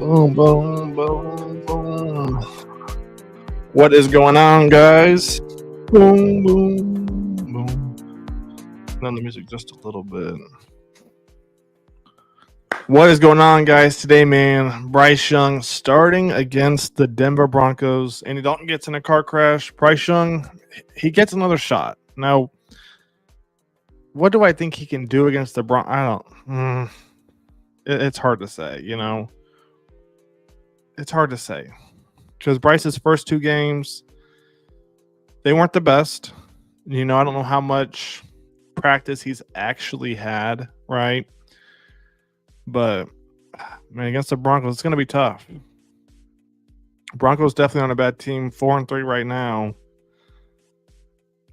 Boom, boom, boom, boom. What is going on, guys? Boom, boom, boom. Down the music just a little bit. What is going on, guys? Today, man, Bryce Young starting against the Denver Broncos. Andy Dalton gets in a car crash. Bryce Young, he gets another shot. Now, what do I think he can do against the Broncos? I don't. It's hard to say, you know. It's hard to say because Bryce's first two games, they weren't the best. You know, I don't know how much practice he's actually had, right? But man, against the Broncos, it's going to be tough. Broncos definitely on a bad team, 4-3 right now.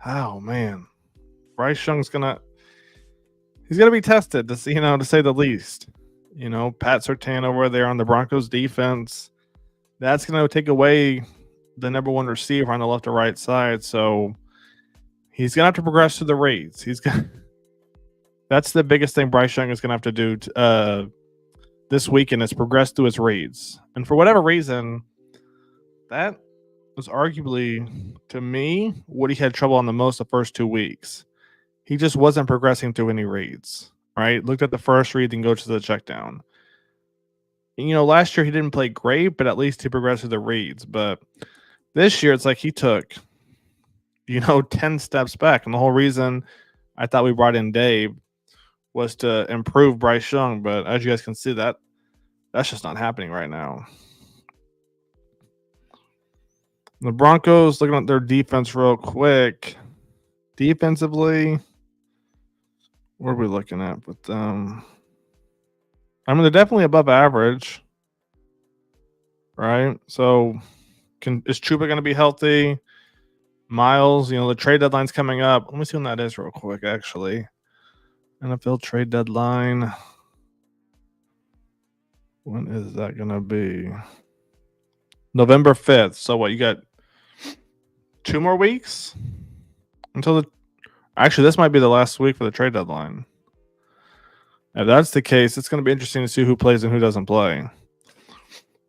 Oh man, Bryce Young's he's gonna be tested to see, to say the least. You know, Pat Surtain over there on the Broncos defense, that's going to take away the number one receiver on the left or right side. So he's going to have to progress to the reads. That's the biggest thing Bryce Young is going to have to do this weekend is progress through his reads. And for whatever reason, that was arguably, to me, what he had trouble on the most the first 2 weeks. He just wasn't progressing through any reads. Right? Looked at the first read and go to the check down. Last year he didn't play great, but at least he progressed through the reads. But this year it's like he took, 10 steps back. And the whole reason I thought we brought in Dave was to improve Bryce Young. But as you guys can see, that's just not happening right now. The Broncos, looking at their defense real quick. Defensively, what are we looking at with them? They're definitely above average, right? So, is Chuba going to be healthy? Miles, the trade deadline's coming up. Let me see when that is real quick, actually. NFL trade deadline. When is that going to be? November 5th. So, what, you got 2 more weeks until Actually, this might be the last week for the trade deadline. If that's the case, it's going to be interesting to see who plays and who doesn't play.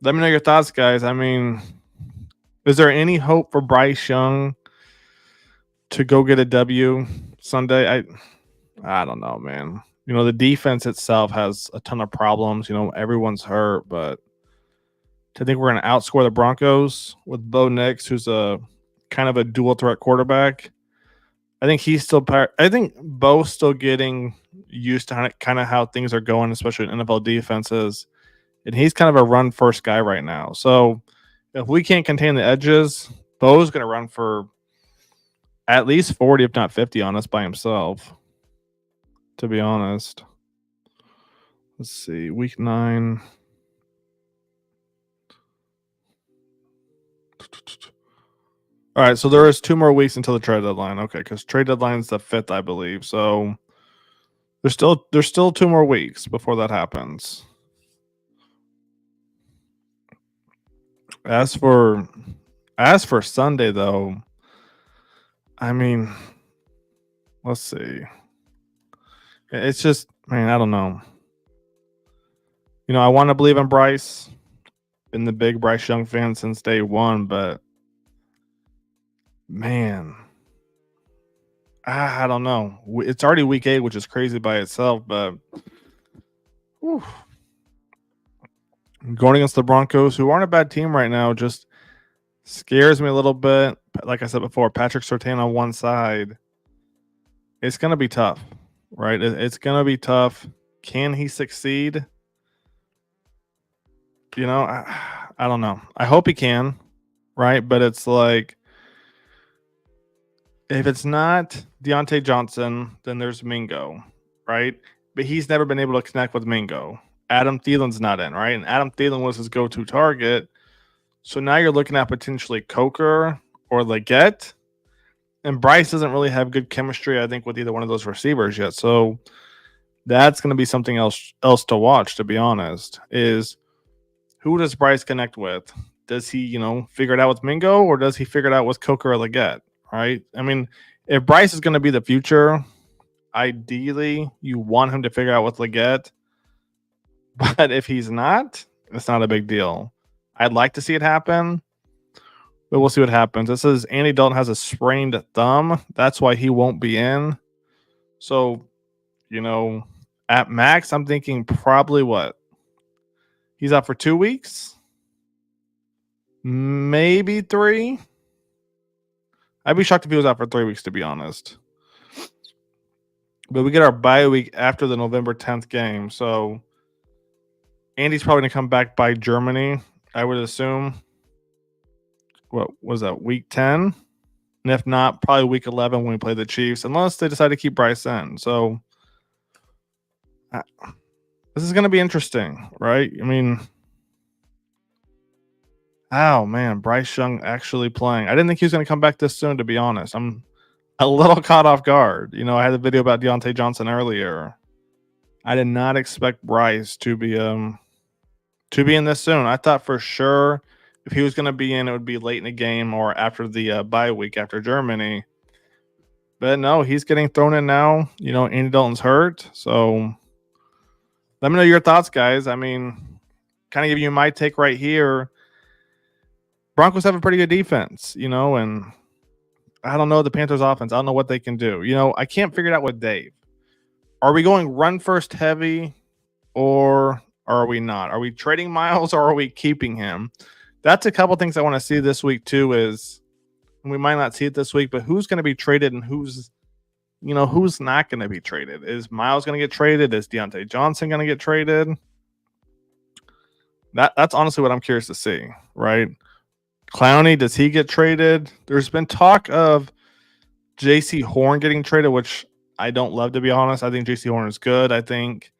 Let me know your thoughts, guys. Is there any hope for Bryce Young to go get a W Sunday? I don't know, man. The defense itself has a ton of problems. Everyone's hurt, but I think we're going to outscore the Broncos with Bo Nix, who's a kind of a dual threat quarterback. I think Bo's still getting used to kind of how things are going, especially in NFL defenses. And he's kind of a run first guy right now. So if we can't contain the edges, Bo's going to run for at least 40, if not 50 on us by himself, to be honest. Let's see. Week 9. All right, so there is 2 more weeks until the trade deadline. Okay, because trade deadline's the 5th, I believe. So there's still 2 more weeks before that happens. As for Sunday, though, let's see. It's just, I don't know. I want to believe in Bryce. Been the big Bryce Young fan since day one, but man, I don't know. It's already week 8, which is crazy by itself, but going against the Broncos, who aren't a bad team right now, just scares me a little bit. Like I said before, Patrick Surtain on one side. It's going to be tough, right? It's going to be tough. Can he succeed? I don't know. I hope he can, right? But it's like, if it's not Deontay Johnson, then there's Mingo, right? But he's never been able to connect with Mingo. Adam Thielen's not in, right? And Adam Thielen was his go-to target. So now you're looking at potentially Coker or Leggett. And Bryce doesn't really have good chemistry, I think, with either one of those receivers yet. So that's going to be something else to watch, to be honest, is who does Bryce connect with? Does he, figure it out with Mingo, or does he figure it out with Coker or Leggett? Right? If Bryce is going to be the future, ideally you want him to figure out with Leggett. But if he's not, It's not a big deal. I'd like to see it happen, but we'll see what happens. It says Andy Dalton has a sprained thumb. That's why he won't be in. So, at max, I'm thinking probably what? He's out for 2 weeks? Maybe 3? I'd be shocked if he was out for 3 weeks, to be honest. But we get our bye week after the November 10th game. So Andy's probably going to come back by Germany, I would assume. What was that, week 10? And if not, probably week 11 when we play the Chiefs, unless they decide to keep Bryce in. So this is going to be interesting, right? I mean, oh, man, Bryce Young actually playing. I didn't think he was going to come back this soon, to be honest. I'm a little caught off guard. I had a video about Deontay Johnson earlier. I did not expect Bryce to be in this soon. I thought for sure if he was going to be in, it would be late in the game or after the bye week after Germany. But no, he's getting thrown in now. Andy Dalton's hurt. So let me know your thoughts, guys. I mean, kind of give you my take right here. Broncos have a pretty good defense, and I don't know the Panthers offense. I don't know what they can do. I can't figure it out with Dave. Are we going run first heavy or are we not? Are we trading Miles or are we keeping him? That's a couple things I want to see this week too is, and we might not see it this week, but who's going to be traded and who's not going to be traded? Is Miles going to get traded? Is Deontay Johnson going to get traded? That's honestly what I'm curious to see, right? Clowney, does he get traded? There's been talk of J.C. Horn getting traded, which I don't love, to be honest. I think J.C. Horn is good. I think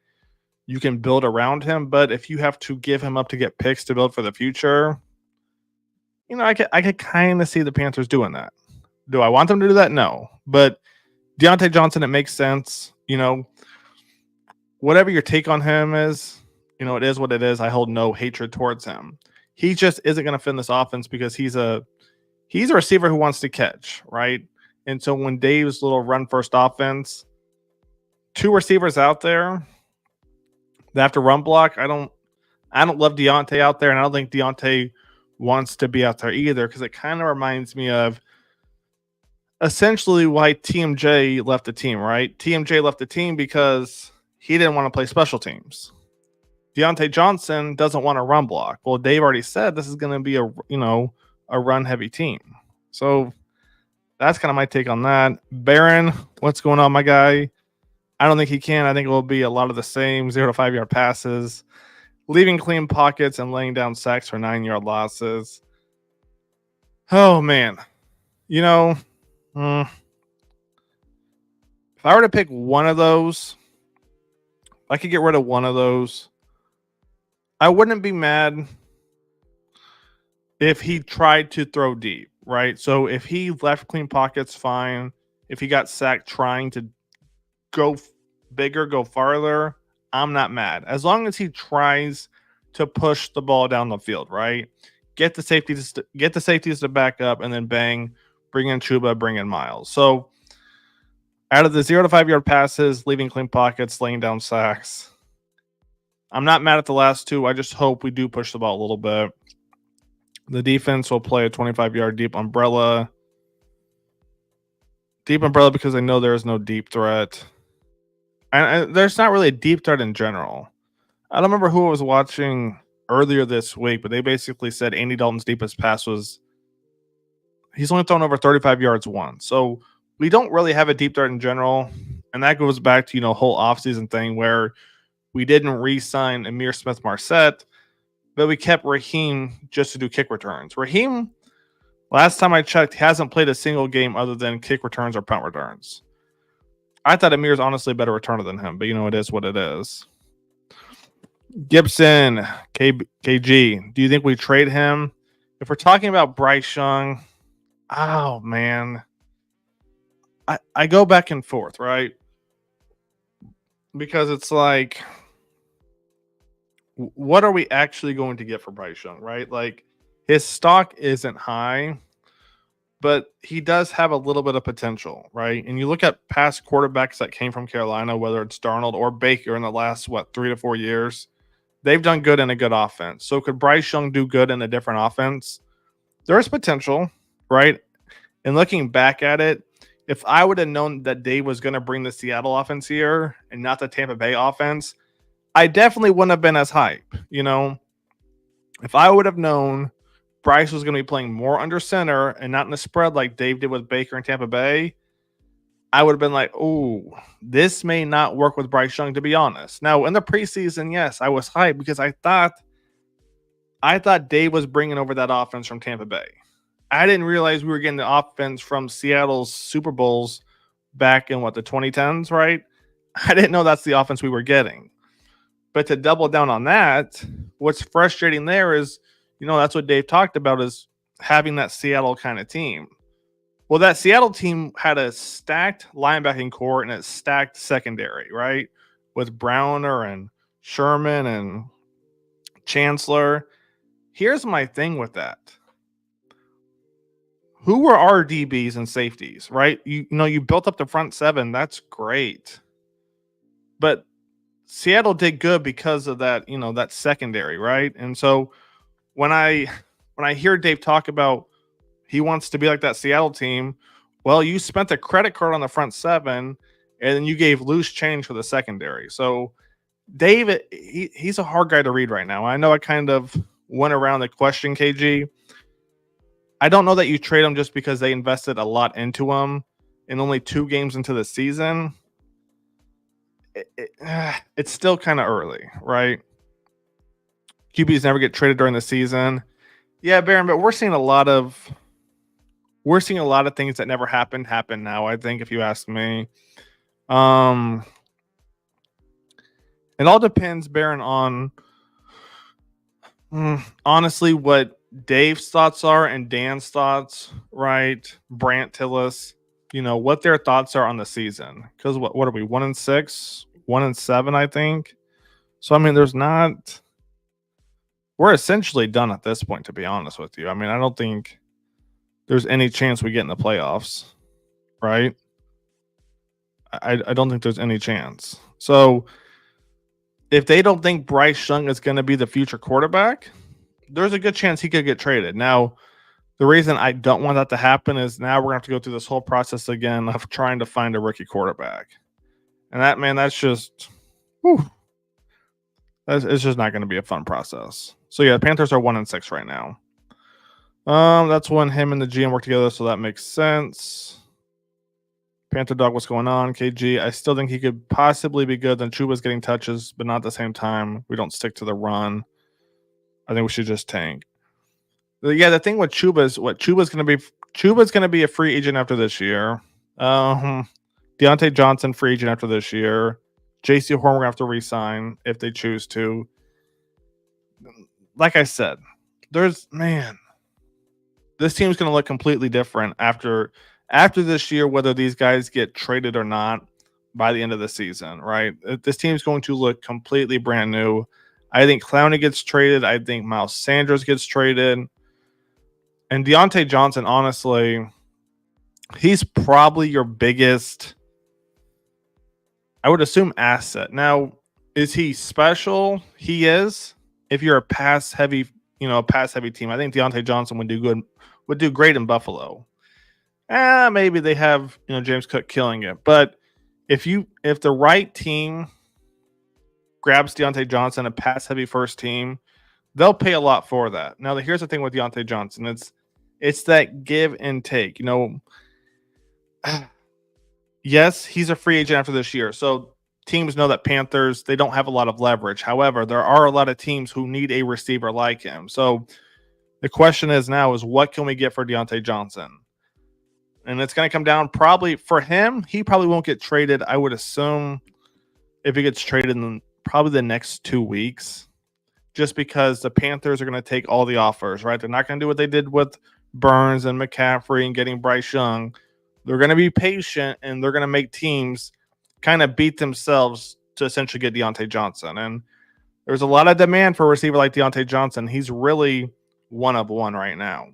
you can build around him, but if you have to give him up to get picks to build for the future, I could kind of see the Panthers doing that. Do I want them to do that? No. But Deontay Johnson, it makes sense. Whatever your take on him is, it is what it is. I hold no hatred towards him. He just isn't going to fit in this offense because he's a receiver who wants to catch, right? And so when Dave's little run first offense, 2 receivers out there that have to run block, I don't love Deontay out there, and I don't think Deontay wants to be out there either, because it kind of reminds me of essentially why TMJ left the team, right? TMJ left the team because he didn't want to play special teams. Deontay Johnson doesn't want to run block. Well, Dave already said this is going to be a run heavy team. So that's kind of my take on that. Barron, what's going on, my guy? I don't think he can. I think it will be a lot of the same 0 to 5 yard passes, leaving clean pockets and laying down sacks for 9-yard losses. Oh, man. If I were to pick one of those, if I could get rid of one of those, I wouldn't be mad if he tried to throw deep, right? So if he left clean pockets, fine. If he got sacked trying to go bigger, go farther, I'm not mad. As long as he tries to push the ball down the field, right? Get the safeties to back up, and then bang, bring in Chuba, bring in Miles. So out of the 0 to 5 yard passes, leaving clean pockets, laying down sacks, I'm not mad at the last 2. I just hope we do push the ball a little bit. The defense will play a 25-yard deep umbrella. Deep umbrella because I know there is no deep threat. And there's not really a deep threat in general. I don't remember who I was watching earlier this week, but they basically said Andy Dalton's deepest pass was he's only thrown over 35 yards once. So we don't really have a deep threat in general. And that goes back to, whole offseason thing where we didn't re-sign Amir Smith-Marset, but we kept Raheem just to do kick returns. Raheem, last time I checked, hasn't played a single game other than kick returns or punt returns. I thought Amir's honestly a better returner than him, but it is what it is. Gibson, KG, do you think we trade him? If we're talking about Bryce Young, oh, man. I go back and forth, right? Because it's like, what are we actually going to get for Bryce Young, right? Like, his stock isn't high, but he does have a little bit of potential, right? And you look at past quarterbacks that came from Carolina, whether it's Darnold or Baker in the last, 3 to 4 years, They've done good in a good offense. So could Bryce Young do good in a different offense? There's potential, right? And looking back at it, if I would have known that Dave was going to bring the Seattle offense here and not the Tampa Bay offense, I definitely wouldn't have been as hype. If I would have known Bryce was going to be playing more under center and not in the spread like Dave did with Baker in Tampa Bay, I would have been like, oh, this may not work with Bryce Young, to be honest. Now, in the preseason, yes, I was hyped because I thought Dave was bringing over that offense from Tampa Bay. I didn't realize we were getting the offense from Seattle's Super Bowls back in, the 2010s, right? I didn't know that's the offense we were getting. But to double down on that, what's frustrating there is, that's what Dave talked about, is having that Seattle kind of team. Well, that Seattle team had a stacked linebacking core and a stacked secondary, right? With Browner and Sherman and Chancellor. Here's my thing with that. Who were our DBs and safeties, right? You built up the front seven. That's great. But Seattle did good because of that, that secondary, right? And so when I hear Dave talk about he wants to be like that Seattle team, well, you spent a credit card on the front seven, and then you gave loose change for the secondary. So Dave, he's a hard guy to read right now. I know I kind of went around the question, KG. I don't know that you trade him just because they invested a lot into him in only 2 games into the season. It's still kind of early, right? QBs never get traded during the season. Yeah, Baron, but we're seeing a lot of things that never happened happen now, I think, if you ask me. It all depends, Baron, on honestly what Dave's thoughts are and Dan's thoughts, right? Brant Tillis, what their thoughts are on the season. Because what are we, 1-6, 1-7, I think. So I mean, we're essentially done at this point, to be honest with you. I mean, I don't think there's any chance we get in the playoffs, right? I don't think there's any chance. So if they don't think Bryce Young is going to be the future quarterback, there's a good chance he could get traded. Now, the reason I don't want that to happen is now we're going to have to go through this whole process again of trying to find a rookie quarterback. And that's just, it's just not going to be a fun process. So yeah, the Panthers are 1-6 right now. That's when him and the GM work together, so that makes sense. Panther Dog, what's going on? KG, I still think he could possibly be good. Then Chuba's getting touches, but not at the same time. We don't stick to the run. I think we should just tank. Yeah, the thing with Chuba is Chuba's going to be a free agent after this year. Deontay Johnson, free agent after this year. JC Horn, we're going to have to re-sign if they choose to. Like I said, this team's going to look completely different after this year, whether these guys get traded or not by the end of the season, right? This team's going to look completely brand new. I think Clowney gets traded. I think Miles Sanders gets traded. And Deontay Johnson, honestly, he's probably your biggest, I would assume, asset. Now, is he special? He is. If you're a pass-heavy team, I think Deontay Johnson would do great in Buffalo. Maybe they have James Cook killing it, but if the right team grabs Deontay Johnson, a pass-heavy first team, they'll pay a lot for that. Now, here's the thing with Deontay Johnson: it's that give and take. Yes, he's a free agent after this year, so teams know that Panthers, they don't have a lot of leverage. However, there are a lot of teams who need a receiver like him. So the question is what can we get for Deontay Johnson? And it's going to come down probably for him. He probably won't get traded. I would assume if he gets traded in probably the next 2 weeks, just because the Panthers are going to take all the offers, right? They're not going to do what they did with Burns and McCaffrey and getting Bryce Young. They're going to be patient, and they're going to make teams kind of beat themselves to essentially get Deontay Johnson. And there's a lot of demand for a receiver like Deontay Johnson. He's really one of one right now,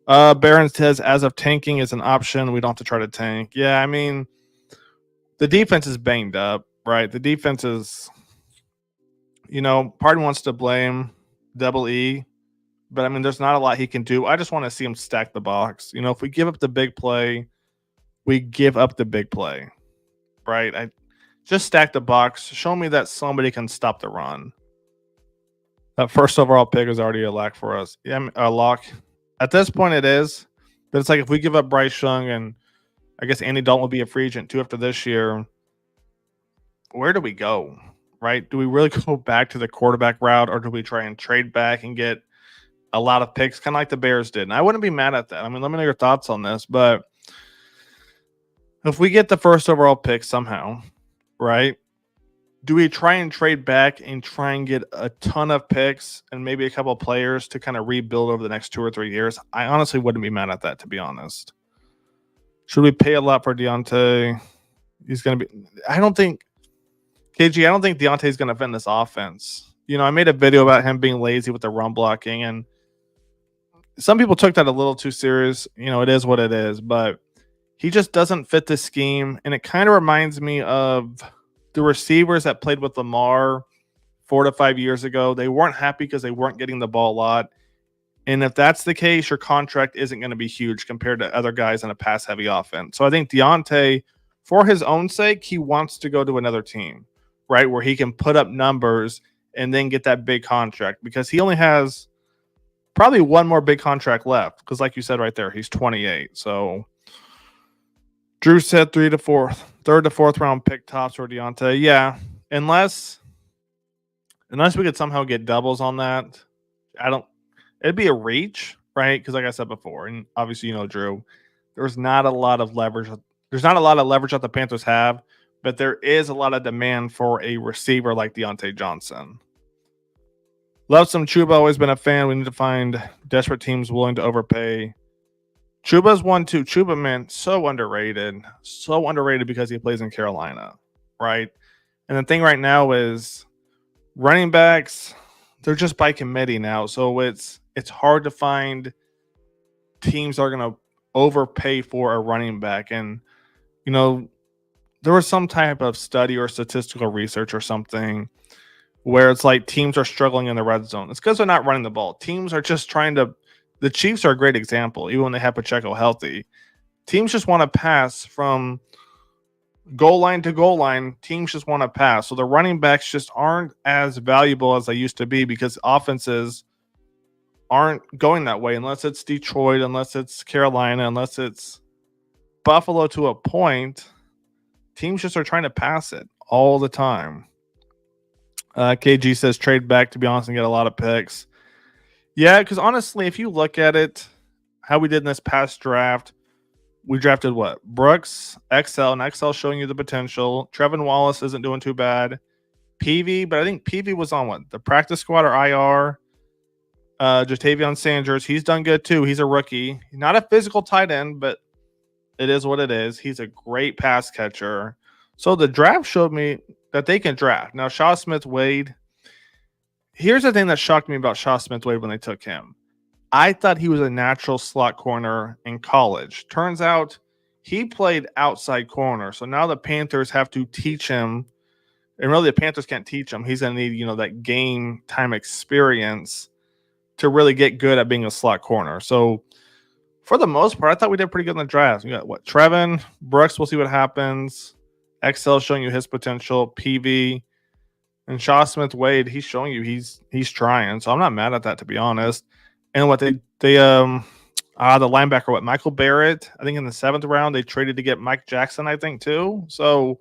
Barron says, as of tanking is an option, we don't have to try to tank. Yeah, I mean, the defense is banged up, right? The defense is part of me wants to blame Double E, but I mean, there's not a lot he can do. I just want to see him stack the box. If we give up the big play, we give up the big play, right? I just stack the box. Show me that somebody can stop the run. That first overall pick is already a lock for us. Yeah, a lock. At this point, it is. But it's like if we give up Bryce Young and I guess Andy Dalton will be a free agent too after this year, where do we go? Right? Do we really go back to the quarterback route, or do we try and trade back and get a lot of picks, kind of like the Bears did? And I wouldn't be mad at that. I mean, let me know your thoughts on this. But if we get the first overall pick somehow, right? Do we try and trade back and try and get a ton of picks and maybe a couple of players to kind of rebuild over the next 2 or 3 years? I honestly wouldn't be mad at that, to be honest. Should we pay a lot for Deontay? He's going to be – I don't think – KG, I don't think Deontay's going to fit in this offense. I made a video about him being lazy with the run blocking, and some people took that a little too serious. It is what it is, but he just doesn't fit the scheme, and it kind of reminds me of – the receivers that played with Lamar 4 to 5 years ago. They weren't happy because they weren't getting the ball a lot. And if that's the case, your contract isn't going to be huge compared to other guys in a pass-heavy offense. So I think Deontay, for his own sake, he wants to go to another team, right, where he can put up numbers and then get that big contract, because he only has probably one more big contract left, because like you said right there, he's 28. So Drew said third to fourth round pick tops for Deontay. Yeah, unless we could somehow get doubles on that, it'd be a reach, right? Because like I said before, and obviously Drew, there's not a lot of leverage. There's not a lot of leverage that the Panthers have, but there is a lot of demand for a receiver like Deontay Johnson. Love some Chuba. Always been a fan. We need to find desperate teams willing to overpay. Chuba's one too. Chuba, man, so underrated. So underrated because he plays in Carolina, right? And the thing right now is running backs, they're just by committee now. So it's hard to find teams that are going to overpay for a running back. And, there was some type of study or statistical research or something where it's like teams are struggling in the red zone. It's because they're not running the ball. Teams are just trying to. The Chiefs are a great example, even when they have Pacheco healthy. Teams just want to pass from goal line to goal line. Teams just want to pass. So the running backs just aren't as valuable as they used to be, because offenses aren't going that way unless it's Detroit, unless it's Carolina, unless it's Buffalo to a point. Teams just are trying to pass it all the time. KG says trade back, to be honest, and get a lot of picks. Yeah, because honestly, if you look at it, how we did in this past draft, we drafted what? Brooks, XL, and XL showing you the potential. Trevin Wallace isn't doing too bad. PV, but I think PV was on what? The practice squad or IR. Jatavion Sanders, he's done good too. He's a rookie. Not a physical tight end, but it is what it is. He's a great pass catcher. So the draft showed me that they can draft. Now, Shaw Smith-Wade, here's the thing that shocked me about Shaw Smith-Wade when they took him. I thought he was a natural slot corner in college. Turns out he played outside corner. So now the Panthers have to teach him, and really the Panthers can't teach him. He's going to need, that game time experience to really get good at being a slot corner. So for the most part, I thought we did pretty good in the draft. We got Trevin, Brooks, we'll see what happens. XL showing you his potential, PV, and Shaw Smith-Wade, he's showing you he's trying. So I'm not mad at that, to be honest. And what the linebacker, Michael Barrett, I think in the 7th round, they traded to get Mike Jackson, I think, too. So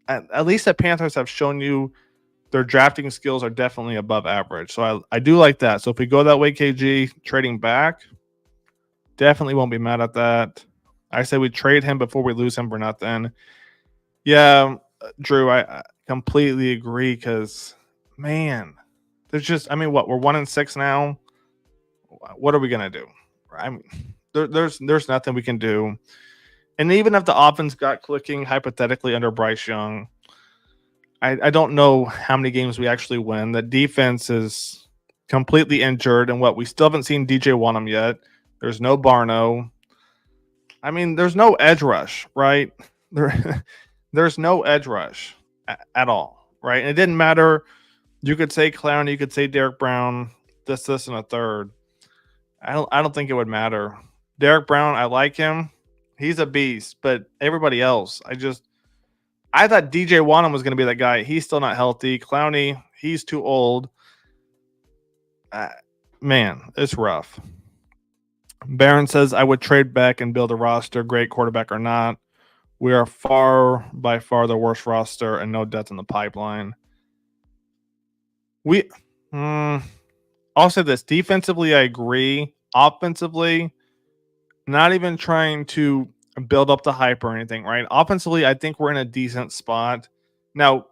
at least the Panthers have shown you their drafting skills are definitely above average. So I do like that. So if we go that way, KG, trading back, definitely won't be mad at that. I say we trade him before we lose him for nothing. Yeah, Drew, I completely agree, because, man, there's just, we're 1-6 now. What are we going to do? There's nothing we can do. And even if the offense got clicking hypothetically under Bryce Young, I don't know how many games we actually win. The defense is completely injured, and we still haven't seen DJ Wanham yet. There's no Barno. There's no edge rush, right? There's no edge rush at all, right? And it didn't matter You could say Clowney, you could say Derek Brown, this, and a third. I don't think it would matter. Derek Brown, I like him. He's a beast, but everybody else, I thought DJ Wanham was going to be that guy. He's still not healthy. Clowney, he's too old. Man, it's rough. Barron says, I would trade back and build a roster, great quarterback or not. We are by far the worst roster and no depth in the pipeline. I'll say this. Defensively, I agree. Offensively, not even trying to build up the hype or anything, right? Offensively, I think we're in a decent spot. Now,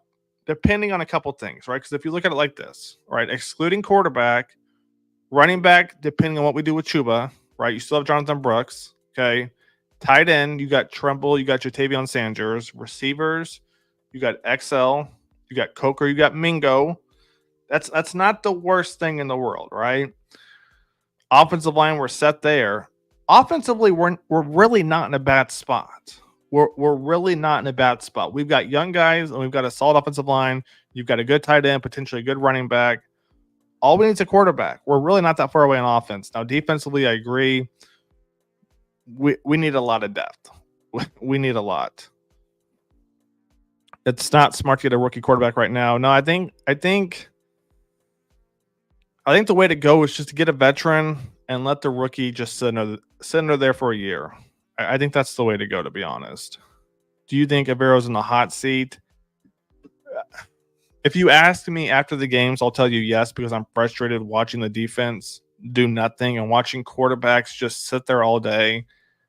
depending on a couple things, right? Because if you look at it like this, right? Excluding quarterback, running back, depending on what we do with Chuba, right? You still have Jonathan Brooks, okay? Tight end, you got Tremble, you got Jatavion Sanders. Receivers, you got XL, you got Coker, you got Mingo. That's not the worst thing in the world, right? Offensive line, we're set there. Offensively, we're really not in a bad spot. We're really not in a bad spot. We've got young guys and we've got a solid offensive line. You've got a good tight end, potentially a good running back. All we need is a quarterback. We're really not that far away on offense. Now, defensively, I agree. We need a lot of depth. We need a lot. It's not smart to get a rookie quarterback right now. No, I think the way to go is just to get a veteran and let the rookie just sit under there for a year. I think that's the way to go, to be honest. Do you think Avero's in the hot seat? If you ask me after the games, I'll tell you yes, because I'm frustrated watching the defense do nothing and watching quarterbacks just sit there all day,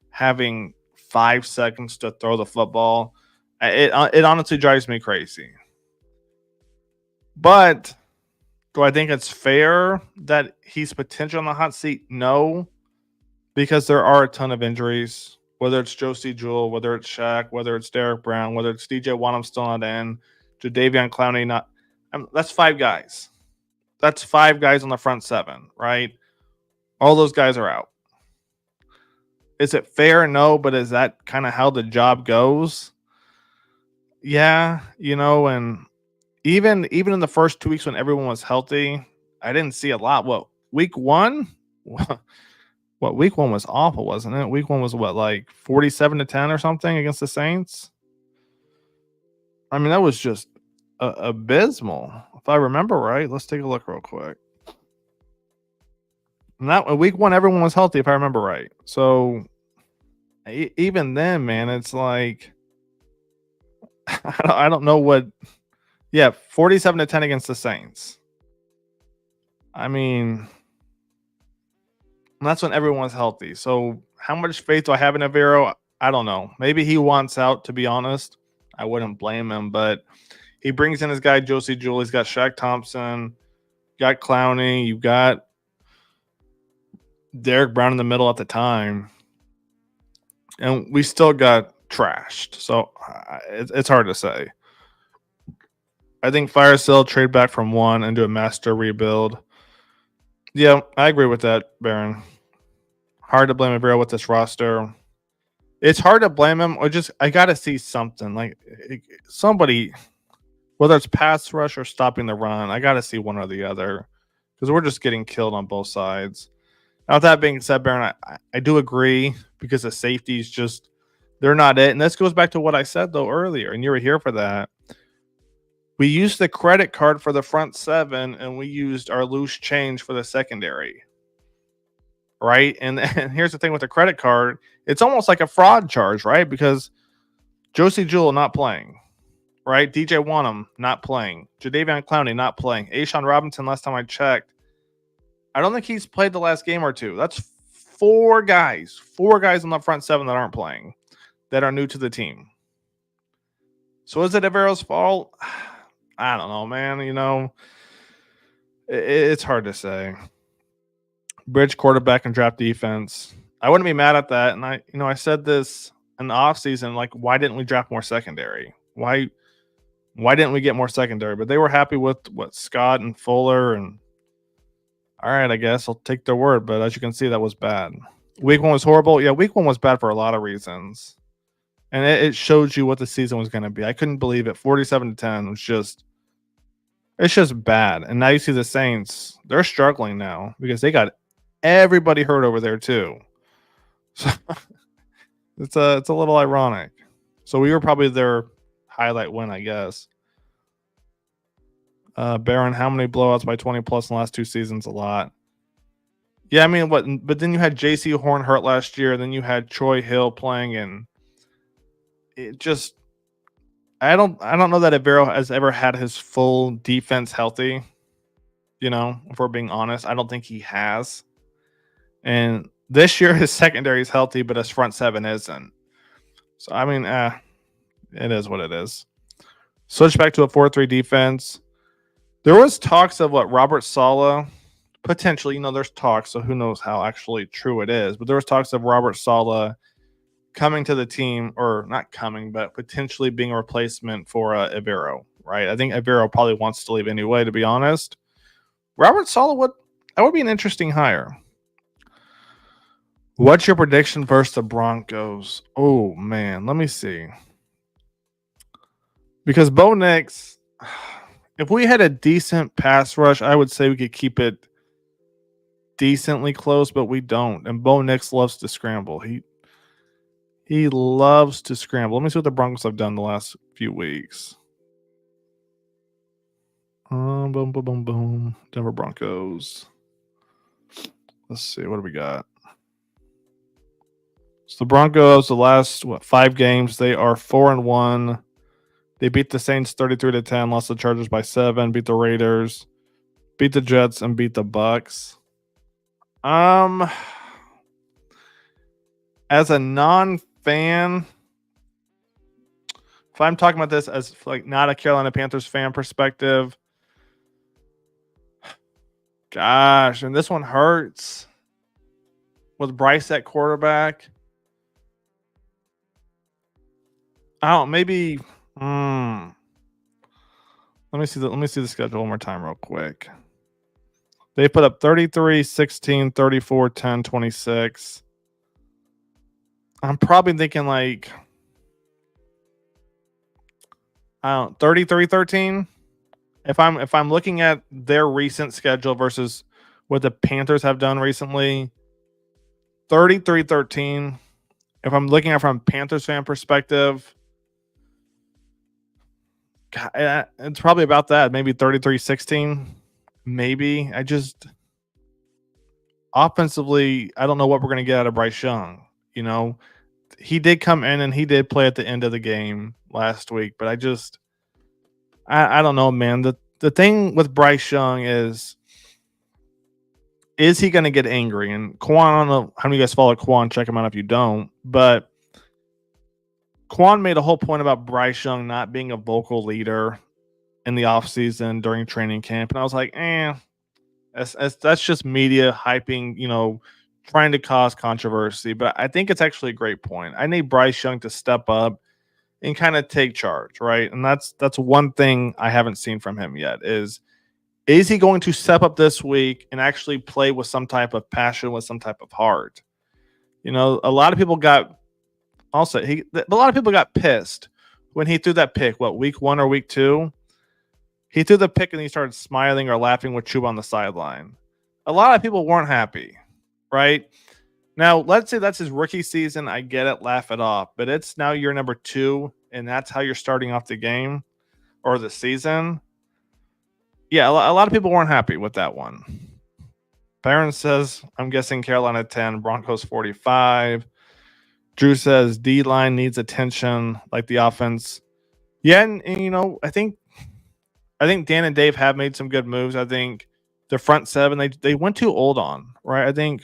having 5 seconds to throw the football. It honestly drives me crazy. But do I think it's fair that he's potentially on the hot seat? No, because there are a ton of injuries, whether it's Josie Jewell, whether it's Shaq, whether it's Derek Brown, whether it's DJ Wanham still not in, Jadeveon Clowney not. That's 5 guys. That's 5 guys on the front 7, right? All those guys are out. Is it fair? No, but is that kind of how the job goes? Yeah, and even in the first 2 weeks when everyone was healthy, I didn't see a lot. What, week 1? What, week 1 was awful, wasn't it? Week 1 was what, like 47-10 or something against the Saints? I mean, that was just abysmal. If I remember right, let's take a look real quick. Not week 1, everyone was healthy, if I remember right. So even then, man, it's like I don't know what. Yeah, 47-10 against the Saints. I mean, that's when everyone was healthy. So how much faith do I have in Avero? I don't know. Maybe he wants out, to be honest. I wouldn't blame him, but he brings in his guy Josie Jewell. He's got Shaq Thompson, got Clowney, you've got Derek Brown in the middle at the time, and we still got trashed. So it's hard to say. I think fire sale, trade back from 1 and do a master rebuild. Yeah, I agree with that, Baron. Hard to blame Avero with this roster. It's hard to blame him, or just I got to see something. Like somebody, whether it's pass rush or stopping the run, I got to see one or the other, because we're just getting killed on both sides. Now, with that being said, Baron, I do agree, because the safeties just, they're not it. And this goes back to what I said, though, earlier, and you were here for that. We used the credit card for the front 7, and we used our loose change for the secondary. Right? And here's the thing with the credit card. It's almost like a fraud charge, right? Because Josie Jewell not playing. Right? DJ Wanham not playing. Jadeveon Clowney not playing. Ashawn Robinson, last time I checked, I don't think he's played the last game or 2. That's 4 guys. 4 guys on the front 7 that aren't playing, that are new to the team. So is it Avero's fault? I don't know, man. It's hard to say. Bridge quarterback and draft defense. I wouldn't be mad at that. And I said this in the offseason, like, why didn't we draft more secondary? Why didn't we get more secondary? But they were happy with what Scott and Fuller, and all right, I guess I'll take their word. But as you can see, that was bad. Week 1 was horrible. Yeah, week 1 was bad for a lot of reasons. And it shows you what the season was going to be. I couldn't believe it. 47-10 was just It's just bad. And now you see the Saints, they're struggling now because they got everybody hurt over there too. So it's a little ironic. So we were probably their highlight win, I guess. Baron, how many blowouts by 20 plus in the last 2 seasons? A lot. Yeah, I mean, what? But then you had J.C. Horn hurt last year. Then you had Troy Hill playing, and it just I don't know that Avero has ever had his full defense healthy. If we're being honest, I don't think he has. And this year his secondary is healthy, but his front seven isn't. So I mean, it is what it is. Switch back to a 4-3 defense. There was talks of what Robert Saleh potentially. There's talks, so who knows how actually true it is. But there was talks of Robert Saleh coming to the team, or not coming, but potentially being a replacement for Avero. Right? I think Avero probably wants to leave anyway. To be honest, Robert Saleh would be an interesting hire. What's your prediction versus the Broncos? Oh man, let me see. Because Bo Nix, if we had a decent pass rush, I would say we could keep it decently close, but we don't. And Bo Nix loves to scramble. He loves to scramble. Let me see what the Broncos have done the last few weeks. Boom, boom, boom, boom. Denver Broncos. Let's see. What do we got? So the Broncos, the last 5 games, they are 4-1. They beat the Saints 33-10, lost the Chargers by 7, beat the Raiders, beat the Jets, and beat the Bucks. As a non-fan, if I'm talking about this as like not a Carolina Panthers fan perspective, gosh, and this one hurts. With Bryce at quarterback, I don't. Maybe. Let me see the schedule one more time real quick. They put up 33, 16, 34, 10, 26. I'm probably thinking like 33, 13. If I'm looking at their recent schedule versus what the Panthers have done recently, 33, 13. If I'm looking at it from a Panthers fan perspective, God, it's probably about that. Maybe 33, 16. Maybe. Offensively, I don't know what we're going to get out of Bryce Young. He did come in and he did play at the end of the game last week, but I don't know, man. The thing with Bryce Young is he going to get angry? And Quan, I don't know how many of you guys follow Quan. Check him out if you don't. But Quan made a whole point about Bryce Young not being a vocal leader in the offseason during training camp. And I was like, that's just media hyping, trying to cause controversy. But I think it's actually a great point. I need Bryce Young to step up and kind of take charge, right? And that's one thing I haven't seen from him yet is he going to step up this week and actually play with some type of passion, with some type of heart? A lot of people got pissed when he threw that pick, week 1 or week 2? He threw the pick and he started smiling or laughing with Chuba on the sideline. A lot of people weren't happy, right? Now, let's say that's his rookie season. I get it, laugh it off. But it's now year number 2, and that's how you're starting off the game or the season. Yeah, a lot of people weren't happy with that one. Barron says, I'm guessing Carolina 10, Broncos 45. Drew says D-line needs attention like the offense. Yeah, and I think Dan and Dave have made some good moves. I think the front seven, they went too old on, right? I think,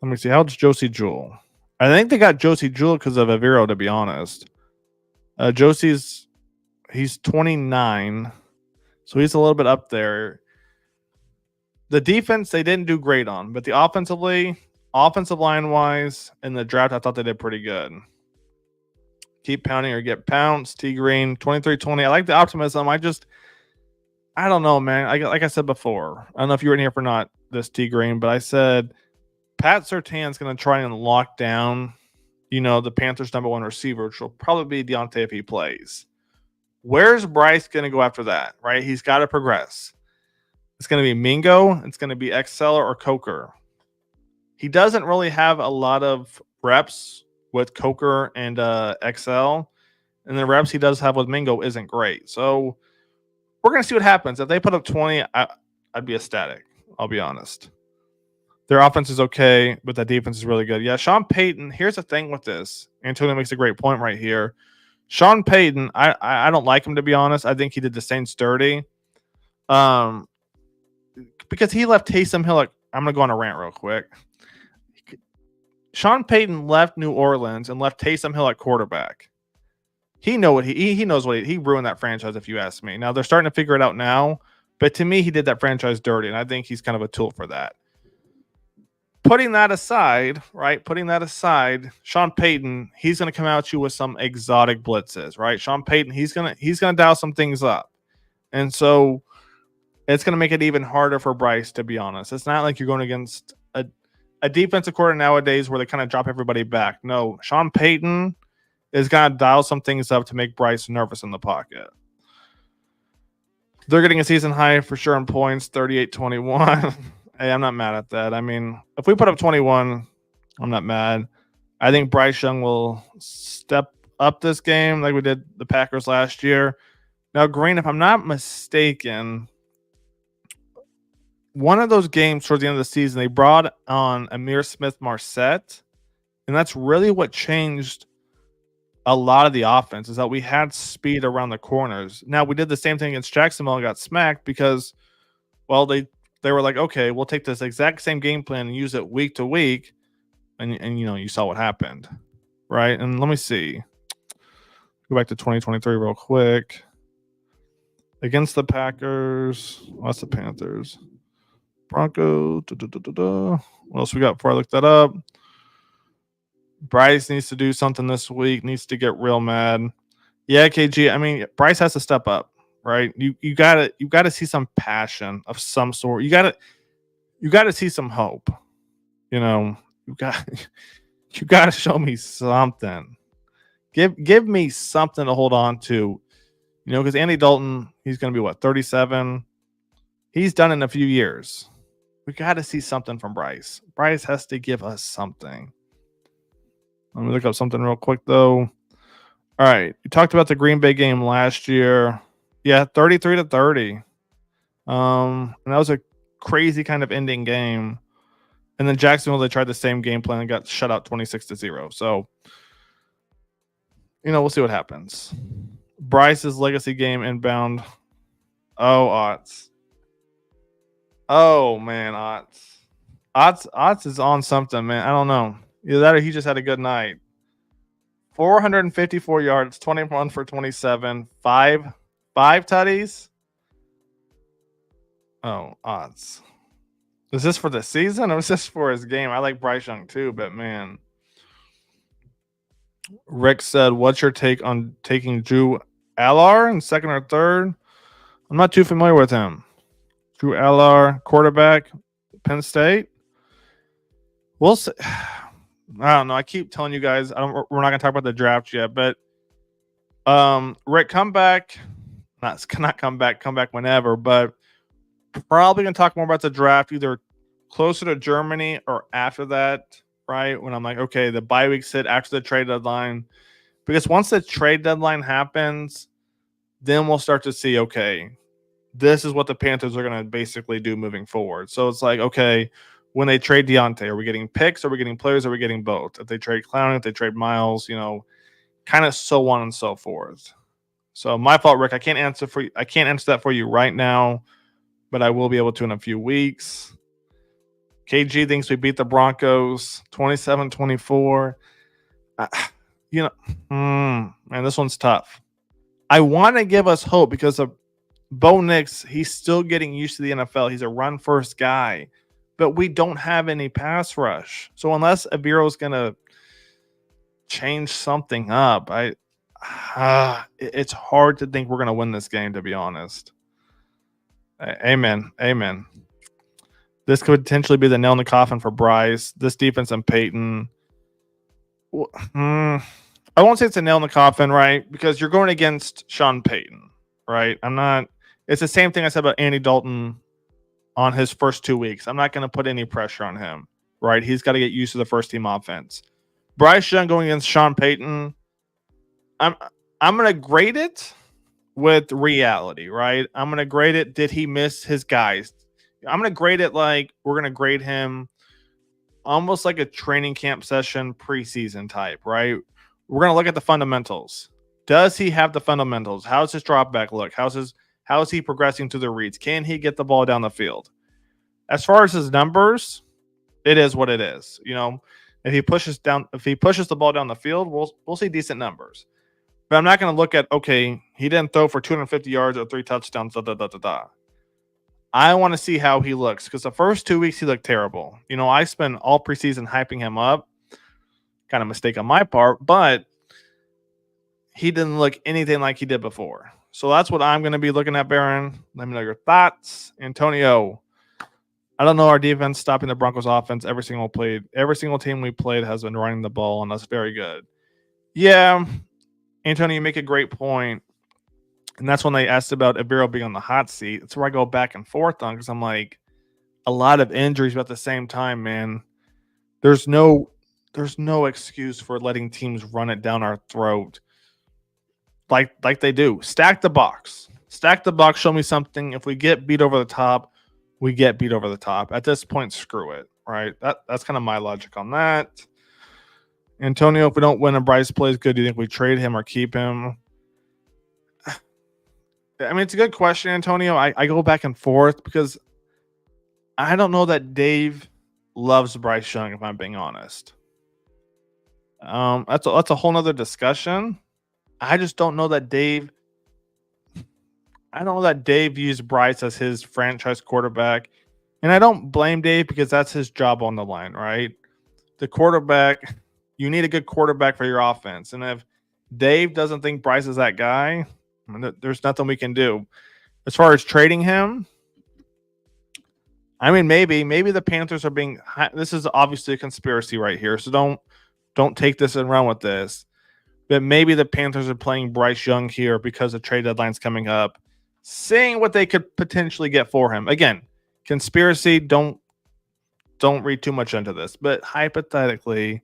let me see, how old's Josie Jewell? I think they got Josie Jewell because of Avero, to be honest. Josie's, he's 29, so he's a little bit up there. The defense, they didn't do great on, but the offensive line-wise, in the draft, I thought they did pretty good. Keep pounding or get pounced. T Green, 23-20. I like the optimism. I don't know, man. Like I said before, I don't know if you were in here for not this T Green, but I said Pat Surtain's going to try and lock down, the Panthers' number 1 receiver, which will probably be Deontay if he plays. Where's Bryce going to go after that, right? He's got to progress. It's going to be Mingo. It's going to be Excel or Coker. He doesn't really have a lot of reps with Coker and Excel. And the reps he does have with Mingo isn't great. So we're going to see what happens. If they put up 20, I'd be ecstatic. I'll be honest. Their offense is okay, but the defense is really good. Yeah, Sean Payton, here's the thing with this. Antonio makes a great point right here. Sean Payton, I don't like him, to be honest. I think he did the Saints dirty. Because he left Taysom Hill. I'm going to go on a rant real quick. Sean Payton left New Orleans and left Taysom Hill at quarterback. He knows what he ruined that franchise, if you ask me. Now they're starting to figure it out now, but to me, he did that franchise dirty, and I think he's kind of a tool for that. Putting that aside, right? Sean Payton, he's going to come out at you with some exotic blitzes, right? Sean Payton, he's going to dial some things up, and so it's going to make it even harder for Bryce. To be honest, it's not like you're going against a defensive coordinator nowadays where they kind of drop everybody back. No, Sean Payton is going to dial some things up to make Bryce nervous in the pocket. They're getting a season high for sure in points, 38-21. Hey, I'm not mad at that. I mean, if we put up 21, I'm not mad. I think Bryce Young will step up this game like we did the Packers last year. Now, Green, if I'm not mistaken, one of those games towards the end of the season, they brought on Amir Smith-Marset, and that's really what changed a lot of the offense, is that we had speed around the corners. Now, we did the same thing against Jacksonville and got smacked because, well, they were like, okay, we'll take this exact same game plan and use it week to week, and you saw what happened, right? And let me see. Go back to 2023 real quick. Against the Packers, that's the Panthers. Broncos. What else we got before I look that up? Bryce needs to do something this week. Needs to get real mad. Yeah, KG. I mean, Bryce has to step up, right? You gotta see some passion of some sort. You gotta see some hope. You gotta show me something. Give me something to hold on to. Because Andy Dalton, he's gonna be what, 37? He's done it in a few years. We got to see something from Bryce. Bryce has to give us something. Let me look up something real quick, though. All right. You talked about the Green Bay game last year. Yeah, 33-30. And that was a crazy kind of ending game. And then Jacksonville, they tried the same game plan and got shut out 26-0. So, we'll see what happens. Bryce's legacy game inbound. Oh, Otts. Oh, man, Otts is on something, man. I don't know. Either that or he just had a good night. 454 yards, 21 for 27, five tutties. Oh, Otts. Is this for the season or is this for his game? I like Bryce Young too, but man. Rick said, what's your take on taking Drew Allar in second or third? I'm not too familiar with him. Drew Allar, quarterback, Penn State. We'll see. I don't know. I keep telling you guys, we're not going to talk about the draft yet, but Rick, come back. Not come back whenever, but probably going to talk more about the draft either closer to Germany or after that, right? When I'm like, okay, the bye weeks hit after the trade deadline. Because once the trade deadline happens, then we'll start to see, okay, this is what the Panthers are going to basically do moving forward. So it's like, okay, when they trade Deontay, are we getting picks? Are we getting players? Are we getting both? If they trade Clowney, if they trade Miles, kind of so on and so forth. So my fault, Rick. I can't answer that for you right now, but I will be able to in a few weeks. KG thinks we beat the Broncos 27-24. Man, this one's tough. I want to give us hope because of Bo Nix, he's still getting used to the NFL. He's a run-first guy, but we don't have any pass rush. So unless Abiro's going to change something up, it's hard to think we're going to win this game, to be honest. Amen. This could potentially be the nail in the coffin for Bryce. This defense and Peyton. I won't say it's a nail in the coffin, right? Because you're going against Sean Payton, right? I'm not. It's the same thing I said about Andy Dalton on his first 2 weeks. I'm not going to put any pressure on him, right? He's got to get used to the first team offense. Bryce Young going against Sean Payton. I'm I'm going to grade it with reality, right? I'm going to grade it. Did he miss his guys? I'm going to grade it like we're going to grade him almost like a training camp session preseason type, right? We're going to look at the fundamentals. Does he have the fundamentals? How's his drop back look? How is he progressing to the reads? Can he get the ball down the field? As far as his numbers, it is what it is. If he pushes the ball down the field, we'll see decent numbers. But I'm not going to look at, okay, he didn't throw for 250 yards or 3 touchdowns, I want to see how he looks because the first 2 weeks he looked terrible. I spent all preseason hyping him up. Kind of mistake on my part, but he didn't look anything like he did before. So that's what I'm going to be looking at, Baron. Let me know your thoughts. Antonio, I don't know our defense stopping the Broncos offense. Every single team we played has been running the ball, and that's very good. Yeah, Antonio, you make a great point. And that's when they asked about Ibero being on the hot seat. That's where I go back and forth on because I'm like, a lot of injuries, but at the same time, man, there's no excuse for letting teams run it down our throat like they do. Stack the box. Show me something. If we get beat over the top, we get beat over the top. At this point, screw it, right? That's kind of my logic on that. Antonio, if we don't win and Bryce plays good, do you think we trade him or keep him? I mean, it's a good question, Antonio. I go back and forth because I don't know that Dave loves Bryce Young, if I'm being honest. That's a whole nother discussion. I just don't know that Dave. I don't know that Dave views Bryce as his franchise quarterback, and I don't blame Dave because that's his job on the line, right? The quarterback, you need a good quarterback for your offense, and if Dave doesn't think Bryce is that guy, I mean, there's nothing we can do. As far as trading him, I mean, maybe the Panthers are being. This is obviously a conspiracy right here, so don't take this and run with this. But maybe the Panthers are playing Bryce Young here because the trade deadline's coming up, seeing what they could potentially get for him. Again, conspiracy. Don't read too much into this, but hypothetically,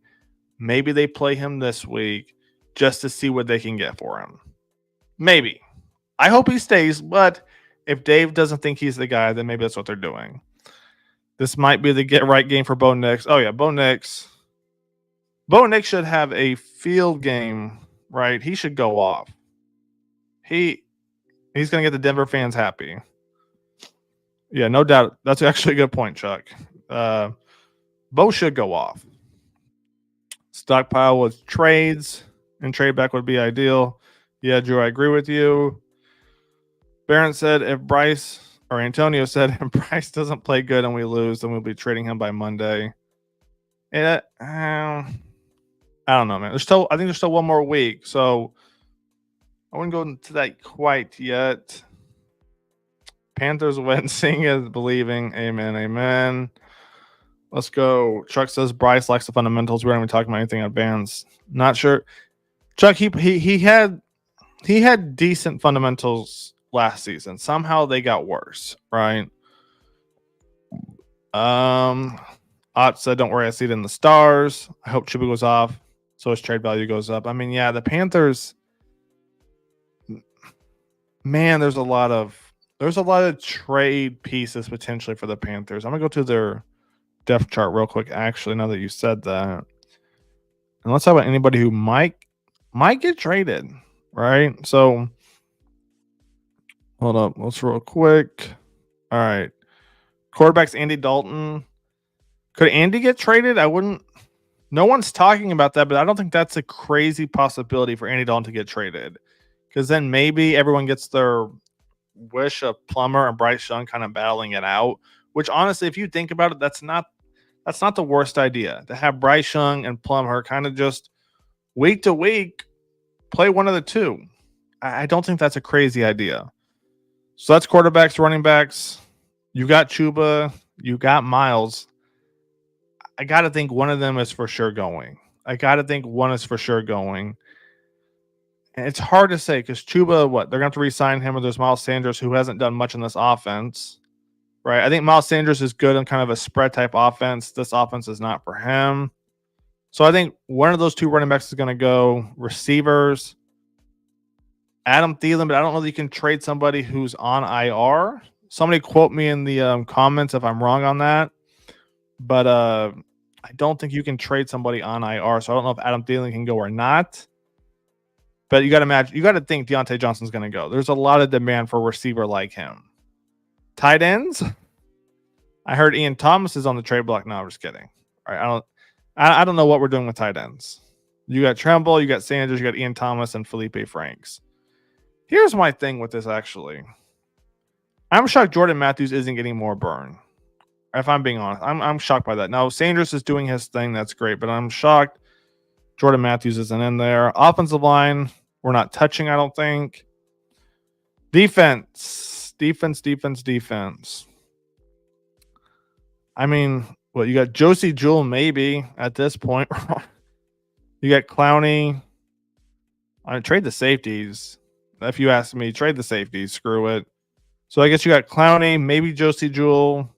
maybe they play him this week just to see what they can get for him. Maybe. I hope he stays, but if Dave doesn't think he's the guy, then maybe that's what they're doing. This might be the get right game for Bo Nix. Oh yeah, Bo Nix. Bo Nix should have a field game, right? He should go off. He's going to get the Denver fans happy. Yeah, no doubt. That's actually a good point, Chuck. Bo should go off. Stockpile with trades and trade back would be ideal. Yeah, Drew, I agree with you. Barron said Antonio said if Bryce doesn't play good and we lose, then we'll be trading him by Monday. And I don't know, man. I think there's still one more week, so I wouldn't go into that quite yet. Panthers win. Seeing is believing. Amen. Amen. Let's go. Chuck says Bryce likes the fundamentals. We weren't even talking about anything advanced. Not sure. Chuck, he had decent fundamentals last season. Somehow they got worse, right? Ott said, "Don't worry, I see it in the stars. I hope Chuba goes off, so his trade value goes up." I mean, yeah, the Panthers. Man, there's a lot of trade pieces potentially for the Panthers. I'm gonna go to their depth chart real quick. Actually, now that you said that, and let's talk about anybody who might get traded. Right. So, hold up. Let's real quick. All right. Quarterbacks Andy Dalton. Could Andy get traded? I wouldn't. No one's talking about that, but I don't think that's a crazy possibility for Andy Dalton to get traded. Because then maybe everyone gets their wish of Plummer and Bryce Young kind of battling it out. Which honestly, if you think about it, that's not the worst idea to have Bryce Young and Plummer kind of just week to week play one of the two. I don't think that's a crazy idea. So that's quarterbacks, running backs. You got Chuba, you got Miles. I got to think one of them is for sure going. And it's hard to say because Chuba, they're going to have to re-sign him, or there's Miles Sanders, who hasn't done much in this offense, right? I think Miles Sanders is good in kind of a spread type offense. This offense is not for him. So I think one of those two running backs is going to go. Receivers, Adam Thielen, but I don't know that you can trade somebody who's on IR. Somebody quote me in the comments if I'm wrong on that. But I don't think you can trade somebody on IR. So I don't know if Adam Thielen can go or not. But you got to think Deontay Johnson's going to go. There's a lot of demand for a receiver like him. Tight ends. I heard Ian Thomas is on the trade block. No, I'm just kidding. All right, I don't know what we're doing with tight ends. You got Tremble, you got Sanders, you got Ian Thomas, and Felipe Franks. Here's my thing with this, actually. I'm shocked Jordan Matthews isn't getting more burn. If I'm being honest, I'm shocked by that. Now, Sanders is doing his thing. That's great. But I'm shocked Jordan Matthews isn't in there. Offensive line, we're not touching, I don't think. Defense. I mean, you got Josie Jewell maybe at this point. You got Clowney. I trade the safeties. If you ask me, trade the safeties. Screw it. So I guess you got Clowney, maybe Josie Jewell.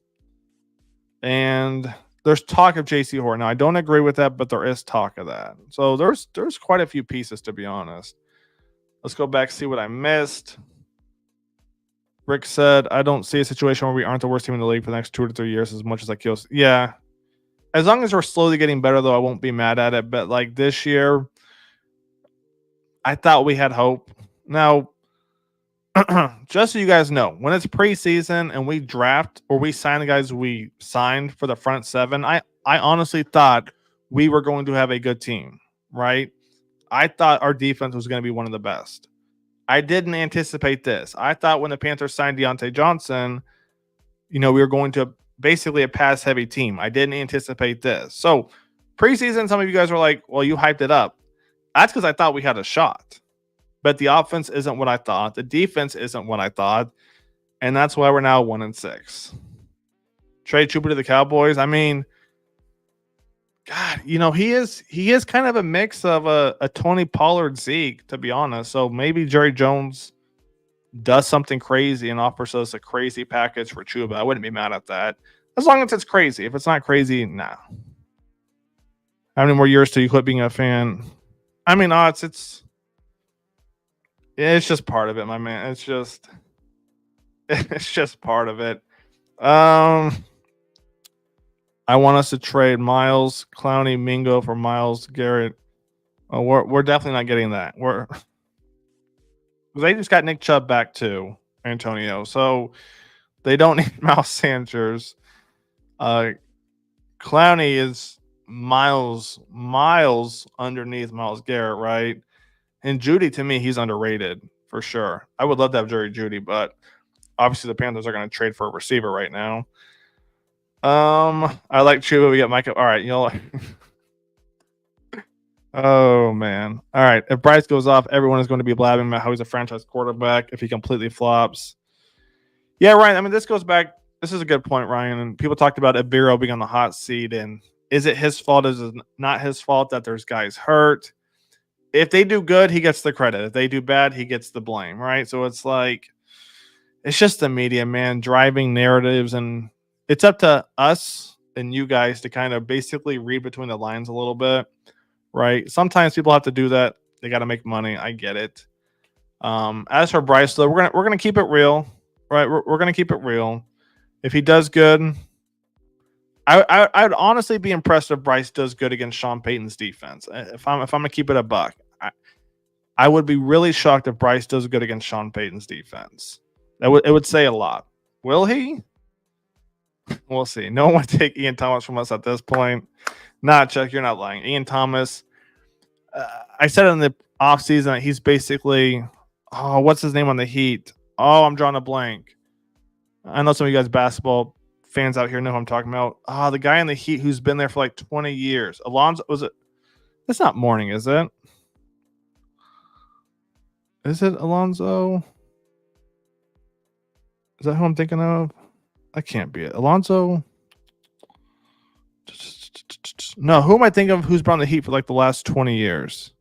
And there's talk of J.C. Horn. Now, I don't agree with that, but there is talk of that. So there's quite a few pieces, to be honest. Let's go back, see what I missed. Rick said, I don't see a situation where we aren't the worst team in the league for the next 2 to 3 years as much as I kill. Yeah. As long as we're slowly getting better, though, I won't be mad at it. But like this year, I thought we had hope. Now, just so you guys know, when it's preseason and we draft or we sign the guys we signed for the front seven, I honestly thought we were going to have a good team, right? I thought our defense was going to be one of the best. I didn't anticipate this. I thought when the Panthers signed Deontay Johnson, we were going to basically a pass-heavy team. I didn't anticipate this. So preseason, some of you guys were like, well, you hyped it up. That's because I thought we had a shot. But the offense isn't what I thought. The defense isn't what I thought. And that's why we're now 1-6. Trade Chuba to the Cowboys. I mean, God, he is kind of a mix of a Tony Pollard Zeke, to be honest. So maybe Jerry Jones does something crazy and offers us a crazy package for Chuba. I wouldn't be mad at that. As long as it's crazy. If it's not crazy, nah. How many more years till you quit being a fan? I mean, it's just part of it, my man. It's just part of it. I want us to trade Miles, Clowney, Mingo for Miles Garrett. Oh, we're definitely not getting that. They just got Nick Chubb back too, Antonio. So they don't need Miles Sanders. Clowney is miles underneath Miles Garrett, right? And Judy, to me, he's underrated for sure. I would love to have Jerry Judy, but obviously the Panthers are going to trade for a receiver right now. I like Chuba. We got Micah. All right, Oh man. All right. If Bryce goes off, everyone is going to be blabbing about how he's a franchise quarterback if he completely flops. Yeah, Ryan. I mean, this goes back. This is a good point, Ryan. And people talked about Ibiro being on the hot seat, and is it his fault? Is it not his fault that there's guys hurt? If they do good, he gets the credit. If they do bad, he gets the blame, right? So it's like, it's just the media, man, driving narratives, and it's up to us and you guys to kind of basically read between the lines a little bit, right? Sometimes people have to do that. They got to make money. I get it. As for Bryce, though, we're gonna keep it real, right? We're gonna keep it real. If he does good, I would honestly be impressed if Bryce does good against Sean Payton's defense. If I'm gonna keep it a buck, I would be really shocked if Bryce does good against Sean Payton's defense. It would say a lot. Will he? We'll see. No one would take Ian Thomas from us at this point. Nah, Chuck, you're not lying. Ian Thomas. I said in the offseason that he's basically, what's his name on the Heat? Oh, I'm drawing a blank. I know some of you guys basketball fans out here know who I'm talking about. The guy in the Heat who's been there for like 20 years. Alonzo, was it? That's not Mourning, is it? Is it Alonzo? Is that who I'm thinking of? I can't be it. Alonzo? No, who am I thinking of who's been on the Heat for like the last 20 years?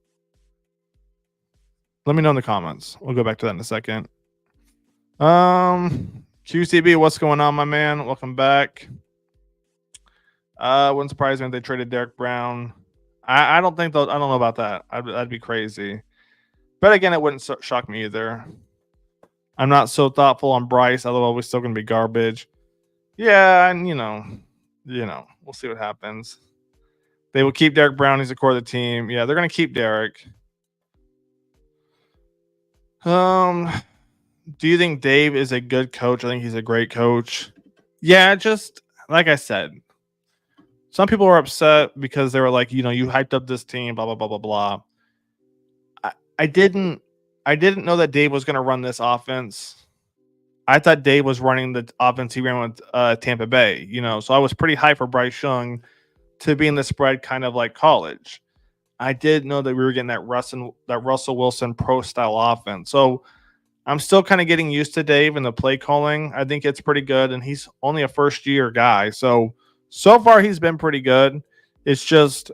Let me know in the comments. We'll go back to that in a second. QCB, what's going on, my man? Welcome back. Wouldn't surprise me if they traded Derek Brown. I don't think they'll. I don't know about that. That'd be crazy. But again, it wouldn't shock me either. I'm not so thoughtful on Bryce, although we're still going to be garbage. Yeah, and we'll see what happens. They will keep Derek Brown. He's the core of the team. Yeah, they're going to keep Derek. Do you think Dave is a good coach? I think he's a great coach. Yeah, just like I said, some people were upset because they were like, you hyped up this team, blah blah blah blah blah. I didn't know that Dave was going to run this offense. I thought Dave was running the offense he ran with Tampa Bay. So I was pretty hyped for Bryce Young to be in the spread, kind of like college. I did know that we were getting that Russell Wilson pro style offense. So I'm still kind of getting used to Dave and the play calling. I think it's pretty good, and he's only a first year guy. So far he's been pretty good. It's just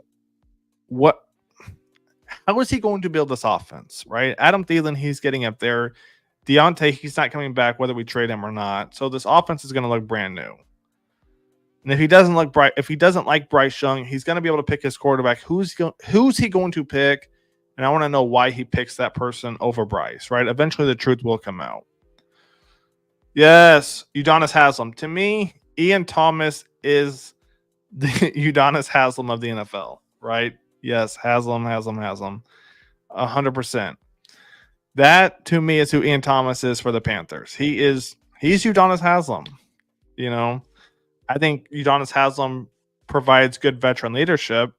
how is he going to build this offense, right? Adam Thielen, he's getting up there. Deontay, he's not coming back whether we trade him or not. So this offense is going to look brand new. And if he doesn't like Bryce Young, he's going to be able to pick his quarterback. Who's he going to pick? And I want to know why he picks that person over Bryce, right? Eventually the truth will come out. Yes, Udonis Haslem. To me, Ian Thomas is the Udonis Haslem of the NFL, right? Yes, Haslem. 100%. That, to me, is who Ian Thomas is for the Panthers. He's Udonis Haslem. I think Udonis Haslem provides good veteran leadership.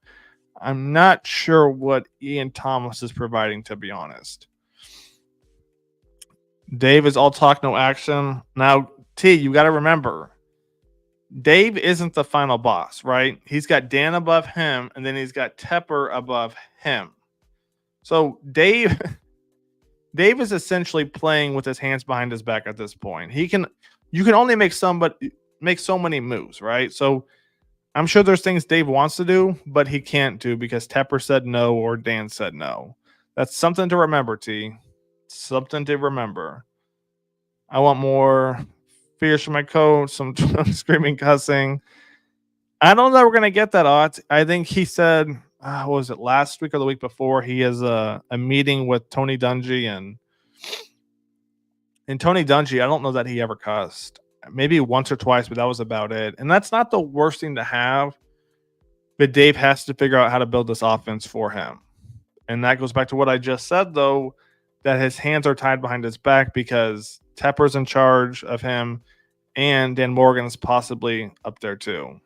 I'm not sure what Ian Thomas is providing, to be honest. Dave is all talk, no action. Now, T, you got to remember, Dave isn't the final boss, right? He's got Dan above him, and then he's got Tepper above him. So Dave is essentially playing with his hands behind his back at this point. You can only make so many moves, right? So I'm sure there's things Dave wants to do, but he can't do because Tepper said no or Dan said no. That's something to remember, T. Something to remember. I want more fears from my coach, some screaming, cussing. I don't know if we're going to get that, Ott. I think he said, what was it, last week or the week before, he has a meeting with Tony Dungy. And Tony Dungy, I don't know that he ever cussed. Maybe once or twice, but that was about it. And that's not the worst thing to have. But Dave has to figure out how to build this offense for him. And that goes back to what I just said, though, that his hands are tied behind his back because Tepper's in charge of him and Dan Morgan's possibly up there too.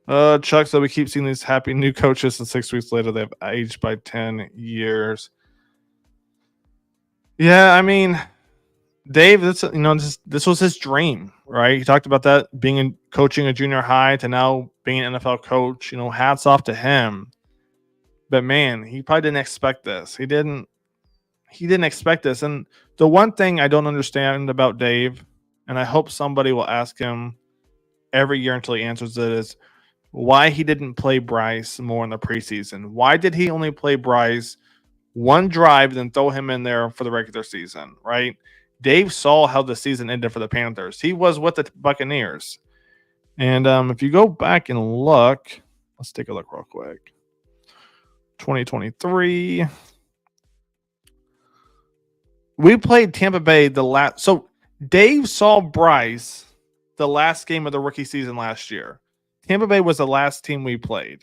Chuck said we keep seeing these happy new coaches, and 6 weeks later they've aged by 10 years. Yeah, I mean, Dave, this was his dream, right? He talked about that, coaching a junior high to now being an NFL coach. Hats off to him. But man, he probably didn't expect this. He didn't expect this. And the one thing I don't understand about Dave, and I hope somebody will ask him every year until he answers it, is why he didn't play Bryce more in the preseason. Why did he only play Bryce one drive, then throw him in there for the regular season, right? Dave saw how the season ended for the Panthers. He was with the Buccaneers. And if you go back and look, let's take a look real quick. 2023. We played Tampa Bay the last. So Dave saw Bryce the last game of the rookie season last year. Tampa Bay was the last team we played.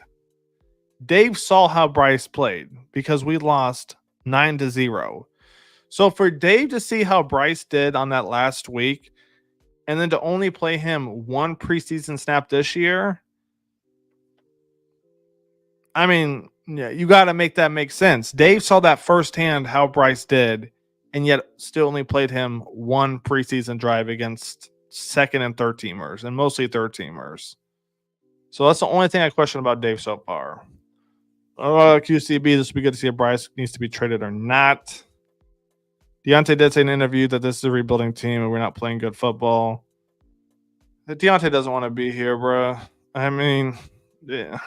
Dave saw how Bryce played because we lost 9-0. So for Dave to see how Bryce did on that last week and then to only play him one preseason snap this year, I mean, yeah, you got to make that make sense. Dave saw that firsthand how Bryce did and yet still only played him one preseason drive against second and third teamers and mostly third teamers. So that's the only thing I question about Dave so far. QCB, this would be good to see if Bryce needs to be traded or not. Deontay did say in an interview that this is a rebuilding team and we're not playing good football. Deontay doesn't want to be here, bro. I mean, yeah.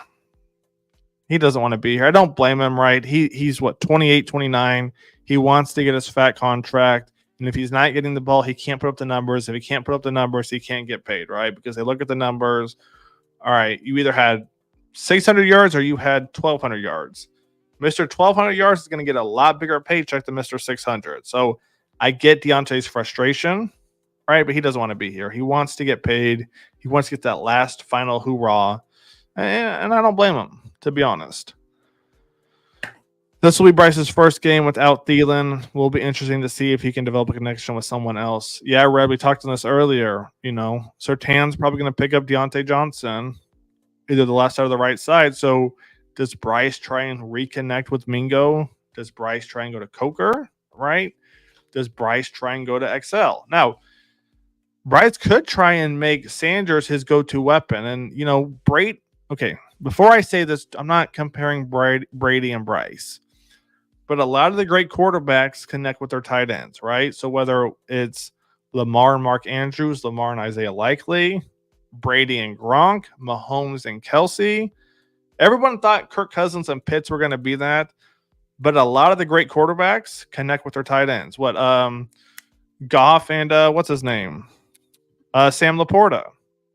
He doesn't want to be here. I don't blame him, right? He's what, 28, 29. He wants to get his fat contract. And if he's not getting the ball, he can't put up the numbers. If he can't put up the numbers, he can't get paid, right? Because they look at the numbers. All right, you either had 600 yards or you had 1,200 yards. Mr. 1,200 yards is going to get a lot bigger paycheck than Mr. 600. So I get Deontay's frustration, right? But he doesn't want to be here. He wants to get paid. He wants to get that last final hoorah. And I don't blame him, to be honest. This will be Bryce's first game without Thielen. Will be interesting to see if he can develop a connection with someone else. Yeah, Red, we talked on this earlier. Surtain's probably going to pick up Deontay Johnson, either the left side or the right side. So does Bryce try and reconnect with Mingo? Does Bryce try and go to Coker, right? Does Bryce try and go to XL? Now, Bryce could try and make Sanders his go-to weapon. And, okay, before I say this, I'm not comparing Brady and Bryce. But a lot of the great quarterbacks connect with their tight ends, right? So whether it's Lamar and Mark Andrews, Lamar and Isaiah Likely, Brady and Gronk, Mahomes and Kelsey, everyone thought Kirk Cousins and Pitts were going to be that. But a lot of the great quarterbacks connect with their tight ends. Goff and what's his name? Sam Laporta,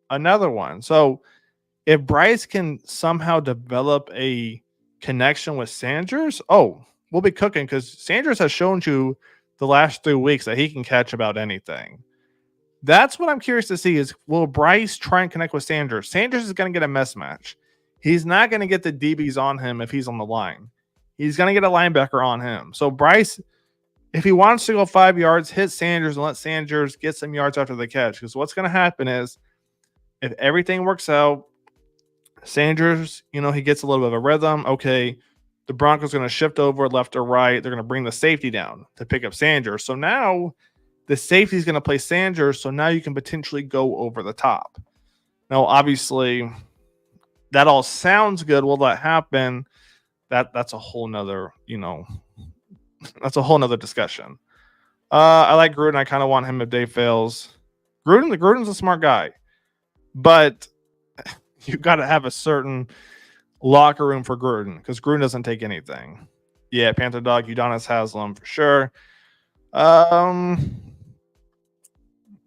another one. So if Bryce can somehow develop a connection with Sanders, we'll be cooking, because Sanders has shown you the last 3 weeks that he can catch about anything. That's what I'm curious to see is, will Bryce try and connect with Sanders? Sanders is going to get a mismatch. He's not going to get the DBs on him if he's on the line. He's going to get a linebacker on him. So Bryce, if he wants to go 5 yards, hit Sanders and let Sanders get some yards after the catch. Because what's going to happen is, if everything works out, Sanders, he gets a little bit of a rhythm. Okay, the Broncos are going to shift over left or right. They're going to bring the safety down to pick up Sanders. So now the safety is going to play Sanders. So now you can potentially go over the top. Now, obviously, that all sounds good. Will that happen? That's a whole nother, that's a whole nother discussion. I like Gruden. I kind of want him if Dave fails. Gruden's a smart guy, but you got to have a certain locker room for Gruden, because Gruden doesn't take anything. Yeah, Panther Dog, Udonis Haslam for sure.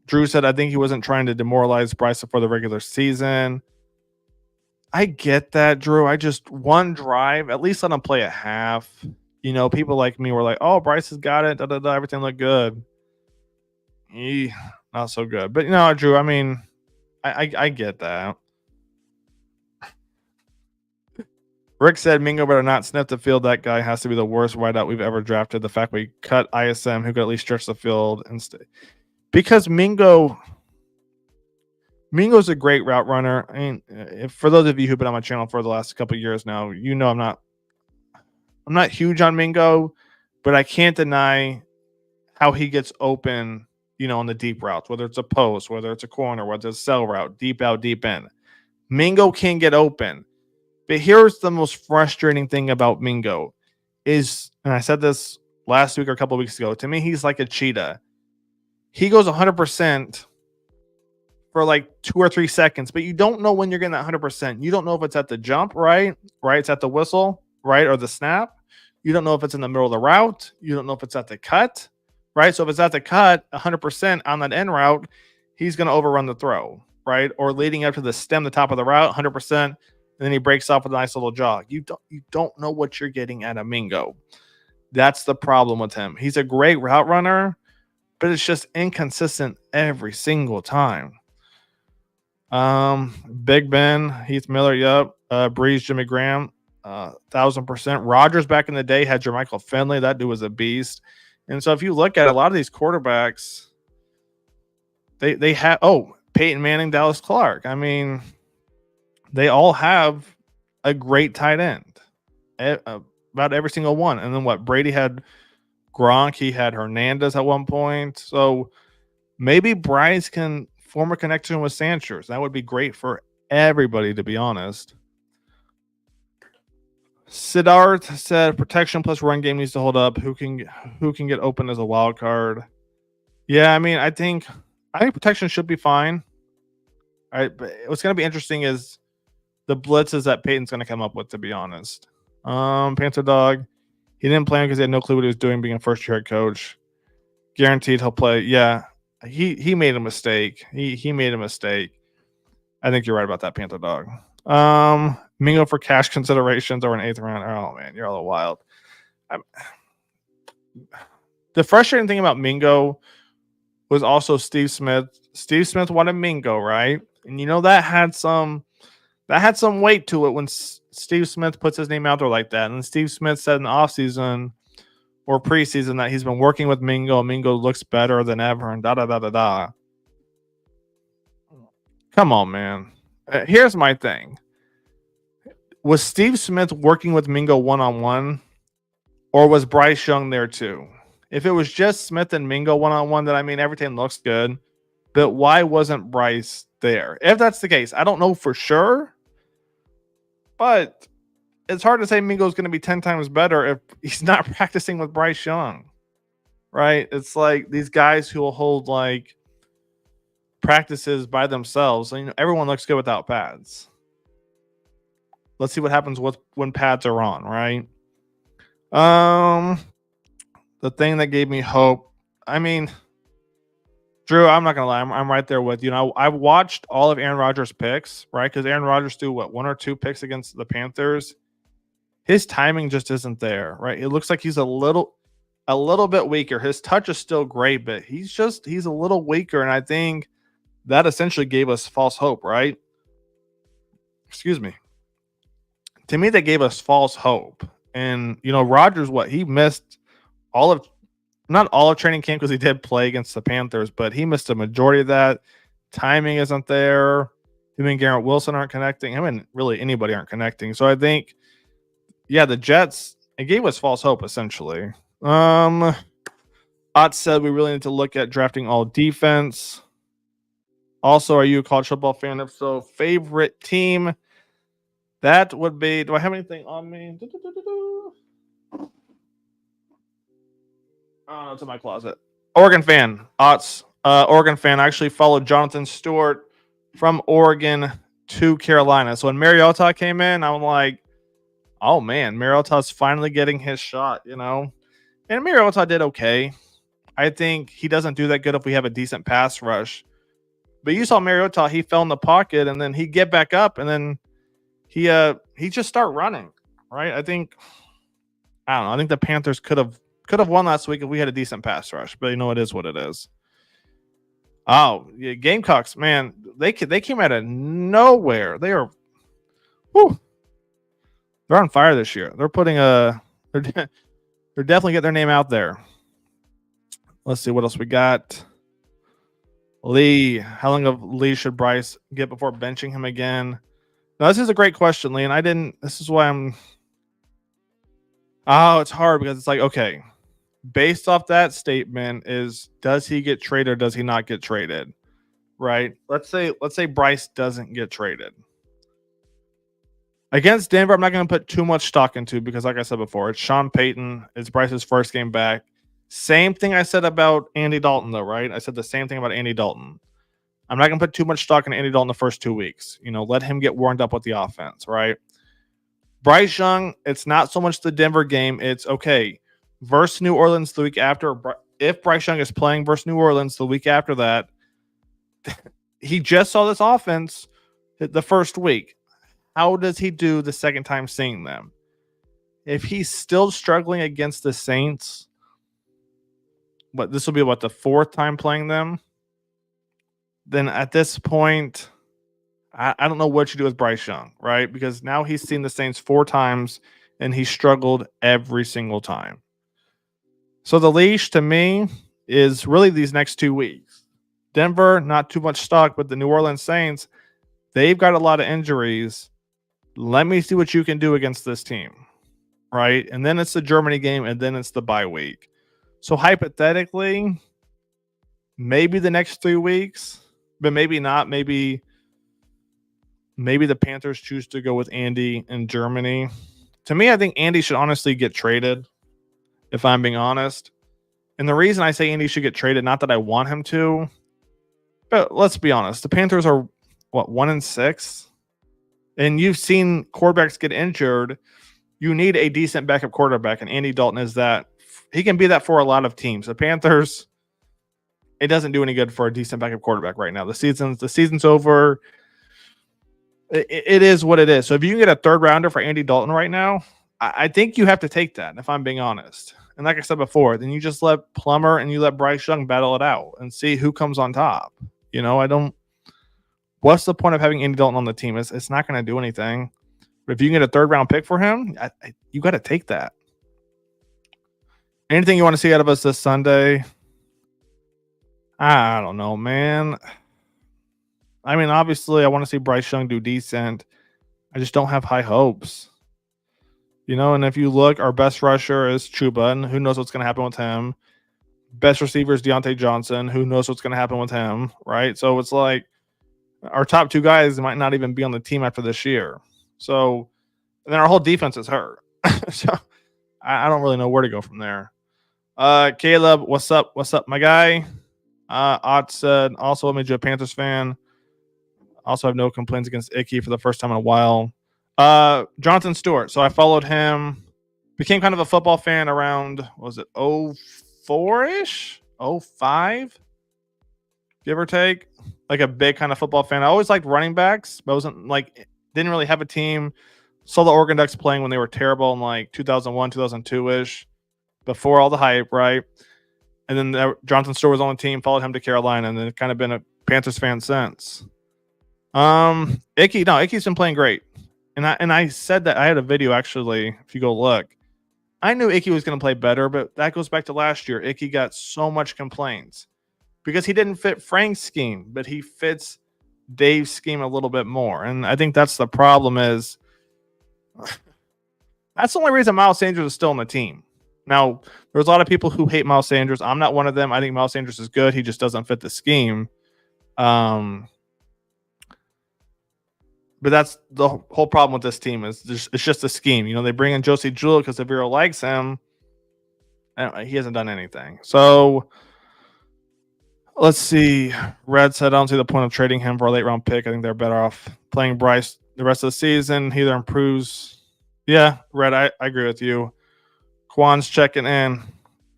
Drew said, I think he wasn't trying to demoralize Bryce before the regular season. I get that, Drew. I just, one drive, at least let him play a half. People like me were like, oh, Bryce has got it. Everything looked good. Not so good. But, Drew, I mean, I get that. Rick said Mingo better not sniff the field. That guy has to be the worst wideout we've ever drafted. The fact we cut ISM, who could at least stretch the field and stay. Because Mingo's a great route runner. I mean, for those of you who've been on my channel for the last couple of years now, I'm not huge on Mingo, but I can't deny how he gets open, on the deep routes, whether it's a post, whether it's a corner, whether it's a sell route, deep out, deep in. Mingo can get open. But here's the most frustrating thing about Mingo is, and I said this last week or a couple of weeks ago, to me, he's like a cheetah. He goes 100% for like 2 or 3 seconds, but you don't know when you're getting that 100%. You don't know if it's at the jump, right? It's at the whistle, right? Or the snap. You don't know if it's in the middle of the route. You don't know if it's at the cut, right? So if it's at the cut, 100% on that end route, he's going to overrun the throw, right? Or leading up to the stem, the top of the route, 100%. And then he breaks off with a nice little jog. You don't know what you're getting at a Mingo. That's the problem with him. He's a great route runner, but it's just inconsistent every single time. Big Ben, Heath Miller, yep. Breeze, Jimmy Graham, 1,000%. Rodgers back in the day had Jermichael Finley. That dude was a beast. And so if you look at a lot of these quarterbacks, they have Peyton Manning, Dallas Clark. I mean, they all have a great tight end, about every single one. And then Brady had Gronk, he had Hernandez at one point. So maybe Bryce can form a connection with Sanders. That would be great for everybody, to be honest. Siddharth said protection plus run game needs to hold up. Who can get open as a wild card? Yeah, I mean, I think protection should be fine. All right, but what's going to be interesting is the blitzes that Peyton's going to come up with, to be honest. Panther Dog, he didn't play because he had no clue what he was doing being a first-year head coach. Guaranteed he'll play. Yeah, he made a mistake. He made a mistake. I think you're right about that, Panther Dog. Mingo for cash considerations or an 8th round. Oh, man, you're a little wild. The frustrating thing about Mingo was also Steve Smith. Steve Smith wanted Mingo, right? And that had some weight to it when Steve Smith puts his name out there like that. And Steve Smith said in the offseason or preseason that he's been working with Mingo. Mingo looks better than ever and da-da-da-da-da. Come on, man. Here's my thing. Was Steve Smith working with Mingo one-on-one, or was Bryce Young there too? If it was just Smith and Mingo one-on-one, then everything looks good. But why wasn't Bryce there? If that's the case, I don't know for sure. But it's hard to say Mingo's going to be 10 times better if he's not practicing with Bryce Young. Right? It's like these guys who will hold like practices by themselves. Everyone looks good without pads. Let's see what happens when pads are on, right? The thing that gave me hope, Drew, I'm not gonna lie, I'm right there with you. I've watched all of Aaron Rodgers' picks, right? Because Aaron Rodgers threw 1 or 2 picks against the Panthers. His timing just isn't there, right? It looks like he's a little bit weaker. His touch is still great, but he's a little weaker, and I think that essentially gave us false hope, right? Excuse me. To me, that gave us false hope. And Rodgers, he missed not all of training camp because he did play against the Panthers, but he missed a majority of that. Timing isn't there. Him and Garrett Wilson aren't connecting. Really anybody aren't connecting. So I think, the Jets, it gave us false hope, essentially. Ott said we really need to look at drafting all defense. Also, are you a college football fan? If so, favorite team? That would be, do I have anything on me? Oh, it's in my closet. Oregon fan. Otts. Oregon fan. I actually followed Jonathan Stewart from Oregon to Carolina. So when Mariota came in, I'm like, oh man, Mariota's finally getting his shot, And Mariota did okay. I think he doesn't do that good if we have a decent pass rush. But you saw Mariota, he fell in the pocket and then he'd get back up and then he just start running, right? I don't know. I think the Panthers could have won last week if we had a decent pass rush, but it is what it is. Oh, yeah, Gamecocks, man, they came out of nowhere. They're on fire this year. They're putting they're definitely getting their name out there. Let's see what else we got. Lee, how long of Lee should Bryce get before benching him again? Now, this is a great question, Lee, and this is why I'm. Oh, it's hard because it's like, okay, based off that statement does he get traded or does he not get traded? Right? Let's say Bryce doesn't get traded. Against Denver, I'm not going to put too much stock into because, like I said before, it's Sean Payton. It's Bryce's first game back. Same thing I said about Andy Dalton, though, right? I said the same thing about Andy Dalton. I'm not going to put too much stock in Andy Dalton the first 2 weeks. Let him get warmed up with the offense, right? Bryce Young, it's not so much the Denver game. It's, okay, versus New Orleans the week after. If Bryce Young is playing versus New Orleans the week after that, he just saw this offense the first week. How does he do the second time seeing them? If he's still struggling against the Saints, but this will be the 4th time playing them, then at this point, I don't know what you do with Bryce Young, right? Because now he's seen the Saints 4 times and he struggled every single time. So the leash to me is really these next 2 weeks. Denver, not too much stock, but the New Orleans Saints, they've got a lot of injuries. Let me see what you can do against this team, right? And then it's the Germany game, and then it's the bye week. So hypothetically, maybe the next 3 weeks, but maybe not. Maybe the Panthers choose to go with Andy in Germany. To me, I think Andy should honestly get traded, if I'm being honest. And the reason I say Andy should get traded, not that I want him to, but let's be honest. The Panthers are, 1-6? And you've seen quarterbacks get injured. You need a decent backup quarterback, and Andy Dalton is that. He can be that for a lot of teams. The Panthers, it doesn't do any good for a decent backup quarterback right now. The season's over. It is what it is. So if you can get a third rounder for Andy Dalton right now, I think you have to take that, if I'm being honest. And like I said before, then you just let Plummer and you let Bryce Young battle it out and see who comes on top. What's the point of having Andy Dalton on the team? It's not going to do anything. But if you can get a third round pick for him, you got to take that. Anything you want to see out of us this Sunday? I don't know, man. I mean, obviously, I want to see Bryce Young do decent. I just don't have high hopes. And if you look, our best rusher is Chuba, and who knows what's going to happen with him. Best receiver is Deontay Johnson. Who knows what's going to happen with him, right? So it's like our top two guys might not even be on the team after this year. So and then our whole defense is hurt. So I don't really know where to go from there. Caleb, what's up? What's up, my guy? Ott said, also made you a Panthers fan. Also have no complaints against Icky for the first time in a while. Jonathan Stewart. So I followed him. Became kind of a football fan around, what was it, 04-ish? 05? Give or take. Like a big kind of football fan. I always liked running backs, but didn't really have a team. Saw the Oregon Ducks playing when they were terrible in like 2001, 2002-ish. Before all the hype, right? And then Jonathan Stewart was on the team, followed him to Carolina, and then kind of been a Panthers fan since. Icky's been playing great. And I said that I had a video actually, if you go look. I knew Icky was going to play better, but that goes back to last year. Icky got so much complaints because he didn't fit Frank's scheme, but he fits Dave's scheme a little bit more. And I think that's the problem is that's the only reason Miles Sanders is still on the team. Now, there's a lot of people who hate Miles Sanders. I'm not one of them. I think Miles Sanders is good. He just doesn't fit the scheme. But that's the whole problem with this team is it's just a scheme. They bring in Josie Jewell because Severo likes him. He hasn't done anything. So let's see. Red said, I don't see the point of trading him for a late round pick. I think they're better off playing Bryce the rest of the season. He either improves. Yeah, Red, I agree with you. Quan's checking in.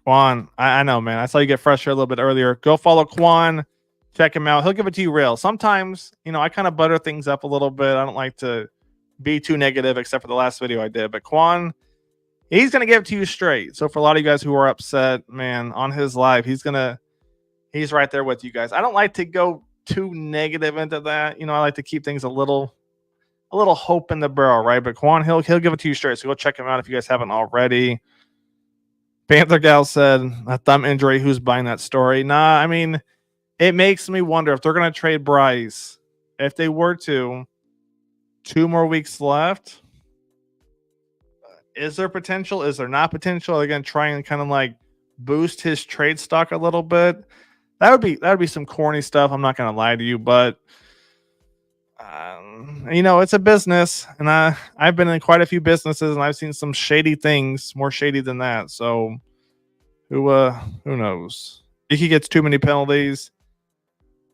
Quan, I know, man. I saw you get frustrated a little bit earlier. Go follow Quan. Check him out. He'll give it to you real. Sometimes, I kind of butter things up a little bit. I don't like to be too negative, except for the last video I did. But Quan, he's going to give it to you straight. So for a lot of you guys who are upset, man, on his live, he's right there with you guys. I don't like to go too negative into that. I like to keep things a little hope in the barrel, right? But Quan, he'll give it to you straight. So go check him out if you guys haven't already. Panther Gal said, a thumb injury. Who's buying that story? Nah, I mean, it makes me wonder if they're going to trade Bryce. If they were to, 2 more weeks left. Is there potential? Is there not potential? Are they going to try and kind of like boost his trade stock a little bit? That would be some corny stuff. I'm not going to lie to you, but it's a business, and I've been in quite a few businesses, and I've seen some shady things, more shady than that. So who knows? If he gets too many penalties,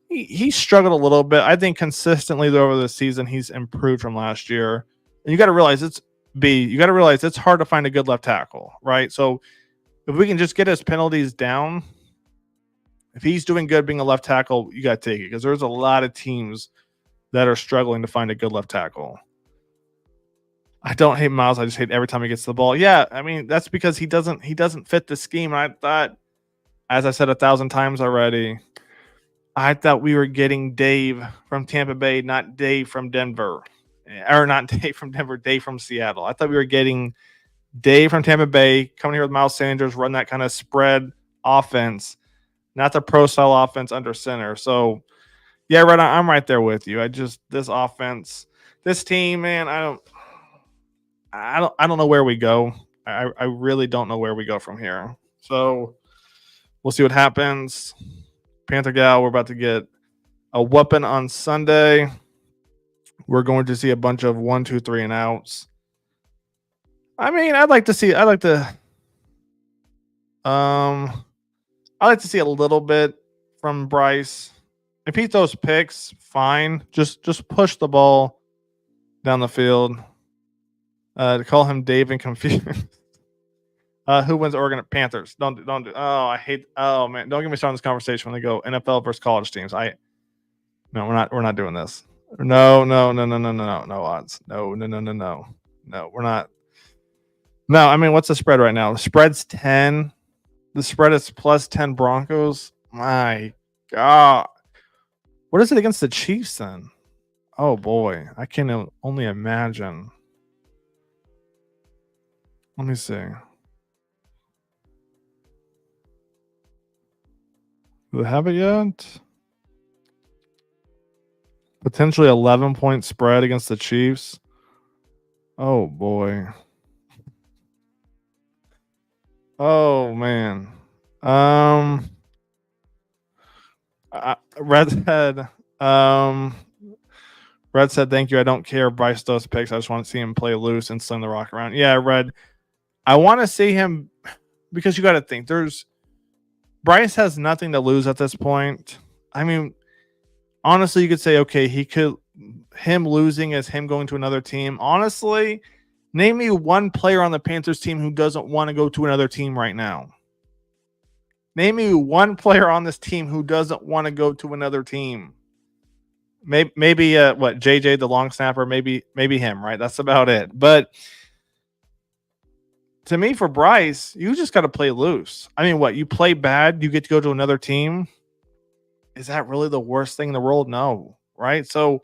he struggled a little bit. I think consistently over the season he's improved from last year. And you got to realize it's hard to find a good left tackle, right? So if we can just get his penalties down, if he's doing good being a left tackle, you got to take it because there's a lot of teams that are struggling to find a good left tackle. I don't hate Miles. I just hate every time he gets the ball. Yeah, I mean, that's because he doesn't fit the scheme. And I thought, as I said 1,000 times already, I thought we were getting Dave from Tampa Bay, not Dave from Denver. Or not Dave from Denver, Dave from Seattle. I thought we were getting Dave from Tampa Bay, coming here with Miles Sanders, run that kind of spread offense, not the pro-style offense under center. So, yeah, right. I'm right there with you. This offense, this team, man. I don't know where we go. I really don't know where we go from here. So we'll see what happens. Panther Gal, we're about to get a whooping on Sunday. We're going to see a bunch of 1, 2, 3 and outs. I mean, I'd like to see a little bit from Bryce. If he throws picks, fine. Just push the ball down the field. To call him Dave and confused. Who wins Oregon? Panthers. Don't do. Oh, I hate. Oh man, don't get me started on this conversation when they go NFL versus college teams. No, we're not doing this. No odds. No. No, we're not. No, I mean, what's the spread right now? The spread's 10. The spread is plus 10 Broncos. My God. What is it against the Chiefs then? Oh boy, I can only imagine. Let me see. Do they have it yet? Potentially 11-point spread against the Chiefs. Oh boy. Oh man. Red said, Red said, thank you. I don't care if Bryce does picks. I just want to see him play loose and sling the rock around. Yeah, Red. I want to see him because you got to think Bryce has nothing to lose at this point. I mean, honestly, you could say, okay, him losing is him going to another team. Honestly, name me one player on the Panthers team who doesn't want to go to another team right now. Name me one player on this team who doesn't want to go to another team. Maybe JJ, the long snapper, maybe him, right? That's about it. But to me, for Bryce, you just got to play loose. I mean, you play bad, you get to go to another team. Is that really the worst thing in the world? No, right? So,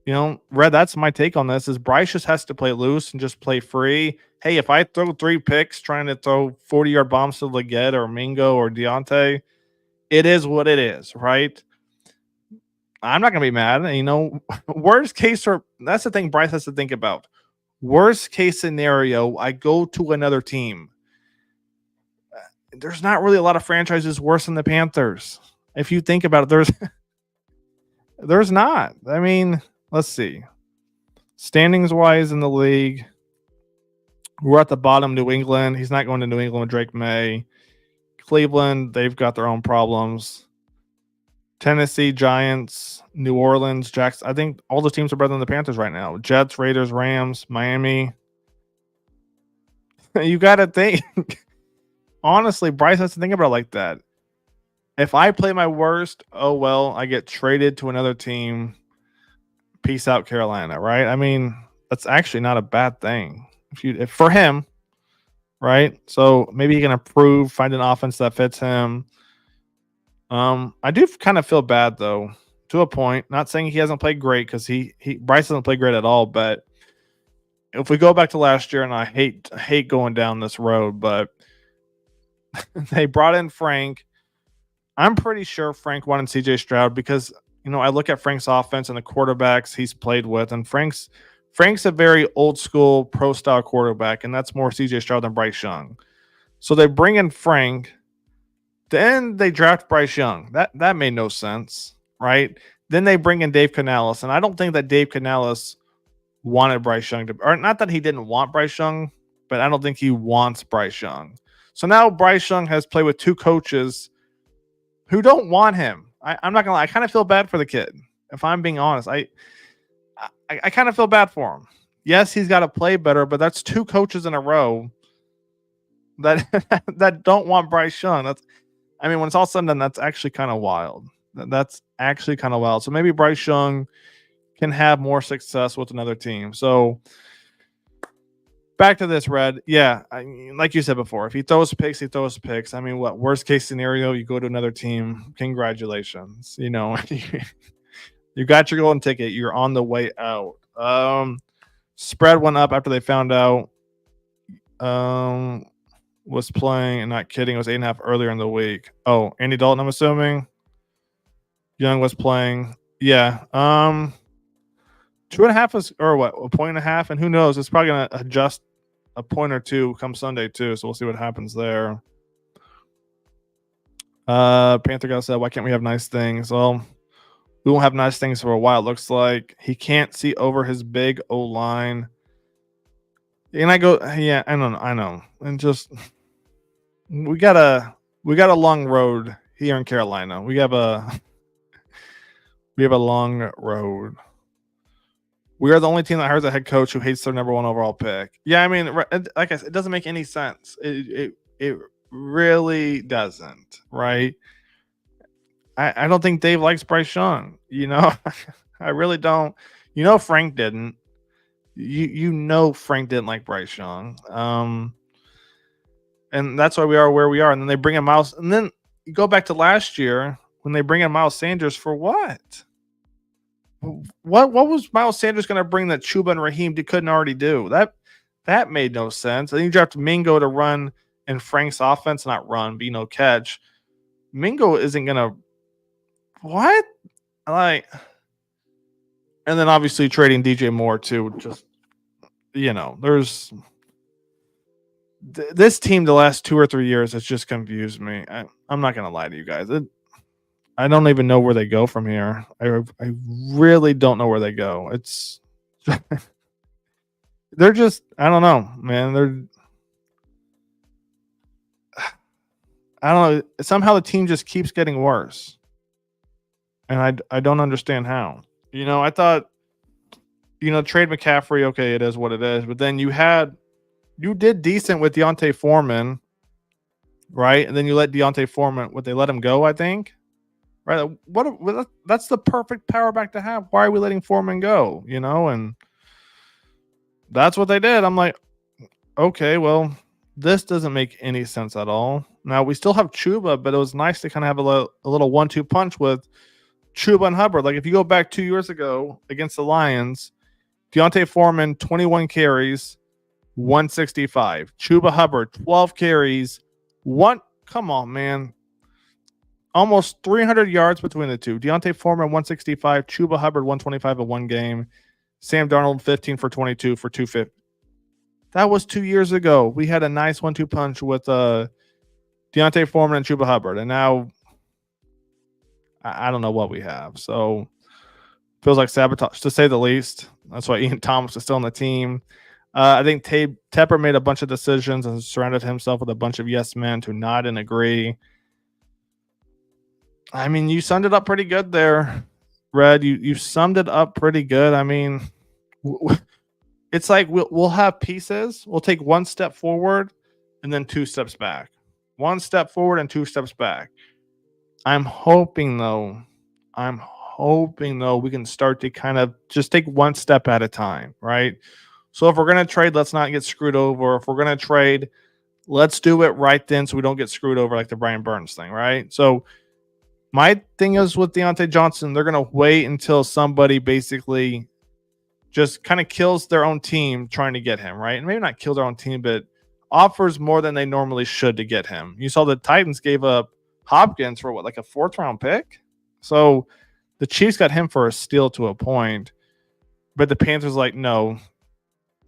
Red, that's my take on this, is Bryce just has to play loose and just play free. Hey, if I throw 3 picks trying to throw 40-yard bombs to Leggett or Mingo or Deontay, it is what it is, right? I'm not going to be mad. Worst case, that's the thing Bryce has to think about. Worst case scenario, I go to another team. There's not really a lot of franchises worse than the Panthers. If you think about it, there's not. I mean, let's see. Standings wise in the league, we're at the bottom. New England. He's not going to New England with Drake May. Cleveland, they've got their own problems. Tennessee, Giants, New Orleans, Jackson. I think all the teams are better than the Panthers right now. Jets, Raiders, Rams, Miami. You got to think. Honestly, Bryce has to think about it like that. If I play my worst, oh well, I get traded to another team. Peace out, Carolina, right? I mean, that's actually not a bad thing if for him, right? So maybe he can improve, find an offense that fits him. I do kind of feel bad though, to a point. Not saying he hasn't played great, because Bryce doesn't play great at all. But if we go back to last year, and I hate going down this road, but they brought in Frank. I'm pretty sure Frank wanted CJ Stroud because I look at Frank's offense and the quarterbacks he's played with, and Frank's a very old school pro style quarterback, and that's more CJ Stroud than Bryce Young. So they bring in Frank. Then they draft Bryce Young. That made no sense, right? Then they bring in Dave Canales, and I don't think that Dave Canales wanted Bryce Young or not that he didn't want Bryce Young, but I don't think he wants Bryce Young. So now Bryce Young has played with 2 coaches who don't want him. I'm not gonna lie. I kind of feel bad for the kid. If I'm being honest, I kind of feel bad for him. Yes, he's got to play better, but that's 2 coaches in a row that don't want Bryce Young. When it's all said and done, that's actually kind of wild. That's actually kind of wild. So maybe Bryce Young can have more success with another team. So back to this, Red. Yeah, like you said before, if he throws picks, he throws picks. Worst case scenario, you go to another team. Congratulations. You got your golden ticket. You're on the way out. Spread went up after they found out was playing, and not kidding, it was 8.5 earlier in the week. Oh, Andy Dalton, I'm assuming. Young was playing. Yeah. 2.5 is, or what, 1.5, and who knows? It's probably gonna adjust a point or 2 come Sunday too. So we'll see what happens there. Panther guy said, why can't we have nice things? Well, we won't have nice things for a while, it looks like. He can't see over his big O-line. And I go, yeah, I know. And just we got a long road here in Carolina. We have a long road. We are the only team that hires a head coach who hates their number 1 overall pick. Yeah, I mean, like I said, it doesn't make any sense. It really doesn't, right? I don't think Dave likes Bryce Young. I really don't. Frank didn't. Frank didn't like Bryce Young. And that's why we are where we are. And then they bring in Miles. And then you go back to last year when they bring in Miles Sanders for what? What was Miles Sanders going to bring that Chuba and Raheem couldn't already do? That made no sense. Then you draft Mingo to run in Frank's offense, not run, but catch. Mingo isn't going to what? And then obviously trading DJ Moore too. Just there's this team the last 2 or 3 years has just confused me. I'm not going to lie to you guys. I don't even know where they go from here. I really don't know where they go. It's they're just I don't know, man. I don't know. Somehow the team just keeps getting worse, and I don't understand how. I thought trade McCaffrey. Okay, it is what it is. But then you did decent with Deontay Foreman, right? And then you let Deontay Foreman. They let him go? I think. Right? That's the perfect power back to have. Why are we letting Foreman go? And that's what they did. I'm like, okay, well, this doesn't make any sense at all. Now we still have Chuba, but it was nice to kind of have a little 1-2 punch with Chuba and Hubbard. Like if you go back 2 years ago against the Lions, Deontay Foreman 21 carries, 165. Chuba Hubbard 12 carries, come on, man. Almost 300 yards between the two. Deontay Foreman 165, Chuba Hubbard 125 in one game. Sam Darnold 15 for 22 for 250. That was 2 years ago. We had a nice 1-2 punch with Deontay Foreman and Chuba Hubbard, and now I don't know what we have. So feels like sabotage, to say the least. That's why Ian Thomas is still on the team. I think Tepper made a bunch of decisions and surrounded himself with a bunch of yes men to nod and agree. I mean, you summed it up pretty good there, Red. You summed it up pretty good. I mean, it's like we'll have pieces. We'll take 1 step forward and then 2 steps back. 1 step forward and 2 steps back. I'm hoping though we can start to kind of just take 1 step at a time, right? So if we're going to trade, let's not get screwed over. If we're going to trade, let's do it right then so we don't get screwed over like the Brian Burns thing, right? So my thing is with Deontay Johnson, they're going to wait until somebody basically just kind of kills their own team trying to get him, right? And maybe not kill their own team, but offers more than they normally should to get him. You saw the Titans gave up Hopkins for like a 4th round pick. So the Chiefs got him for a steal to a point, but the Panthers like, no,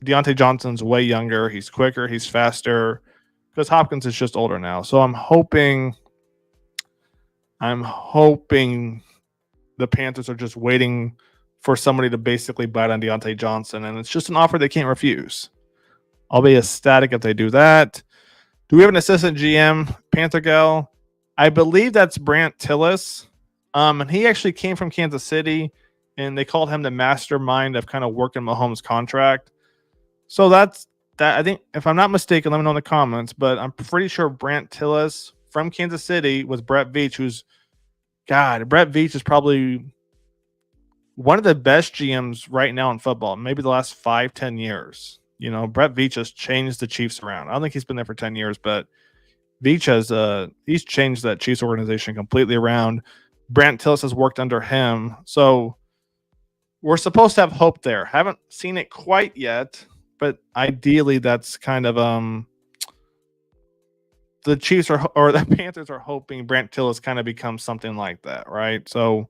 Deontay Johnson's way younger. He's quicker. He's faster because Hopkins is just older now. So I'm hoping the Panthers are just waiting for somebody to basically bite on Deontay Johnson, and it's just an offer they can't refuse. I'll be ecstatic if they do that. Do we have an assistant GM, Panther Gal? I believe that's Brant Tillis. And he actually came from Kansas City, and they called him the mastermind of kind of working Mahomes' contract. So that's that. I think, if I'm not mistaken, let me know in the comments, but I'm pretty sure Brant Tillis from Kansas City was Brett Veach, Brett Veach is probably one of the best GMs right now in football, maybe the last 5-10 years. Brett Veach has changed the Chiefs around. I don't think he's been there for 10 years, but Veach has he's changed that Chiefs organization completely around. Brant Tillis has worked under him. So we're supposed to have hope there. Haven't seen it quite yet, but ideally that's kind of the Chiefs or the Panthers are hoping Brant Tillis kind of becomes something like that, right? So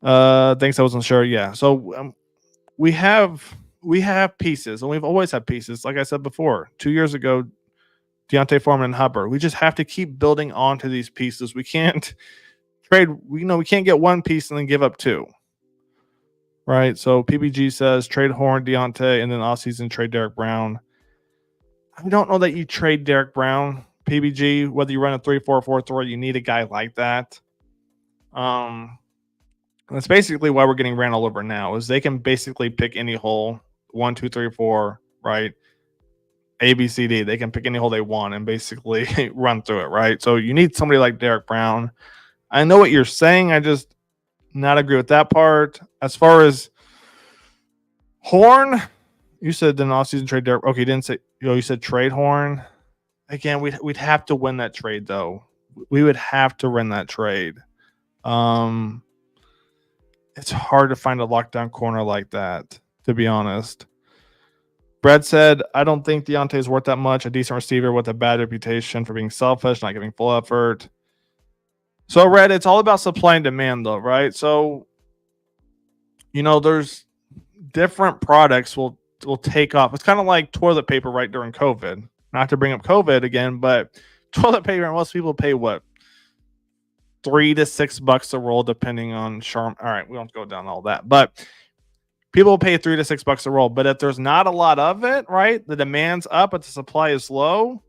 thanks, I wasn't sure. Yeah. So we have pieces, and we've always had pieces. Like I said before, 2 years ago, Deontay Foreman and Hubbard. We just have to keep building onto these pieces. We can't trade. We can't get one piece and then give up 2. Right. So PBG says trade Horn, Deontay, and then offseason trade Derek Brown. I don't know that you trade Derek Brown, PBG, whether you run a 3-4-4-3, you need a guy like that. That's basically why we're getting ran all over now. Is they can basically pick any hole, 1, 2, 3, 4, right? A, B, C, D. They can pick any hole they want and basically run through it, right? So you need somebody like Derek Brown. I know what you're saying. I just not agree with that part. As far as Horn, you said the offseason trade Derek. Okay, you didn't say. You said trade Horn. Again, we'd have to win that trade though. We would have to win that trade. It's hard to find a lockdown corner like that, to be honest. Brad said, I don't think Deontay is worth that much. A decent receiver with a bad reputation for being selfish, not giving full effort. So, Red, it's all about supply and demand, though, right? So, there's different products will take off. It's kind of like toilet paper right during COVID. Not to bring up COVID again, but toilet paper, most people pay what? $3 to $6 a roll, depending on Charm. All right, we don't go down all that, but people pay $3 to $6 a roll. But if there's not a lot of it, right, the demand's up, but the supply is low.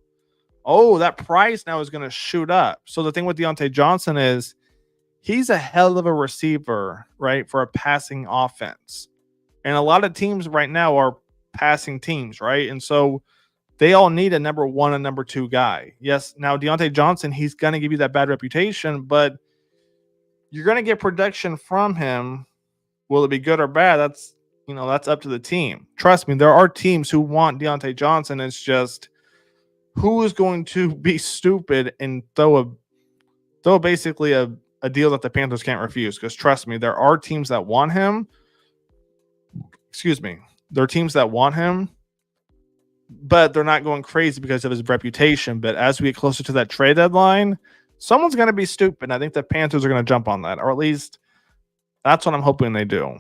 Oh, that price now is going to shoot up. So the thing with Deontay Johnson is he's a hell of a receiver, right, for a passing offense. And a lot of teams right now are passing teams, right? And so they all need a number one and number two guy. Yes, now Deontay Johnson, he's going to give you that bad reputation, but you're going to get production from him. Will it be good or bad? That's up to the team. Trust me, there are teams who want Deontay Johnson. It's just who is going to be stupid and throw basically a deal that the Panthers can't refuse? Because trust me, there are teams that want him. Excuse me. There are teams that want him, but they're not going crazy because of his reputation. But as we get closer to that trade deadline, someone's going to be stupid. I think the Panthers are going to jump on that, or at least that's what I'm hoping they do.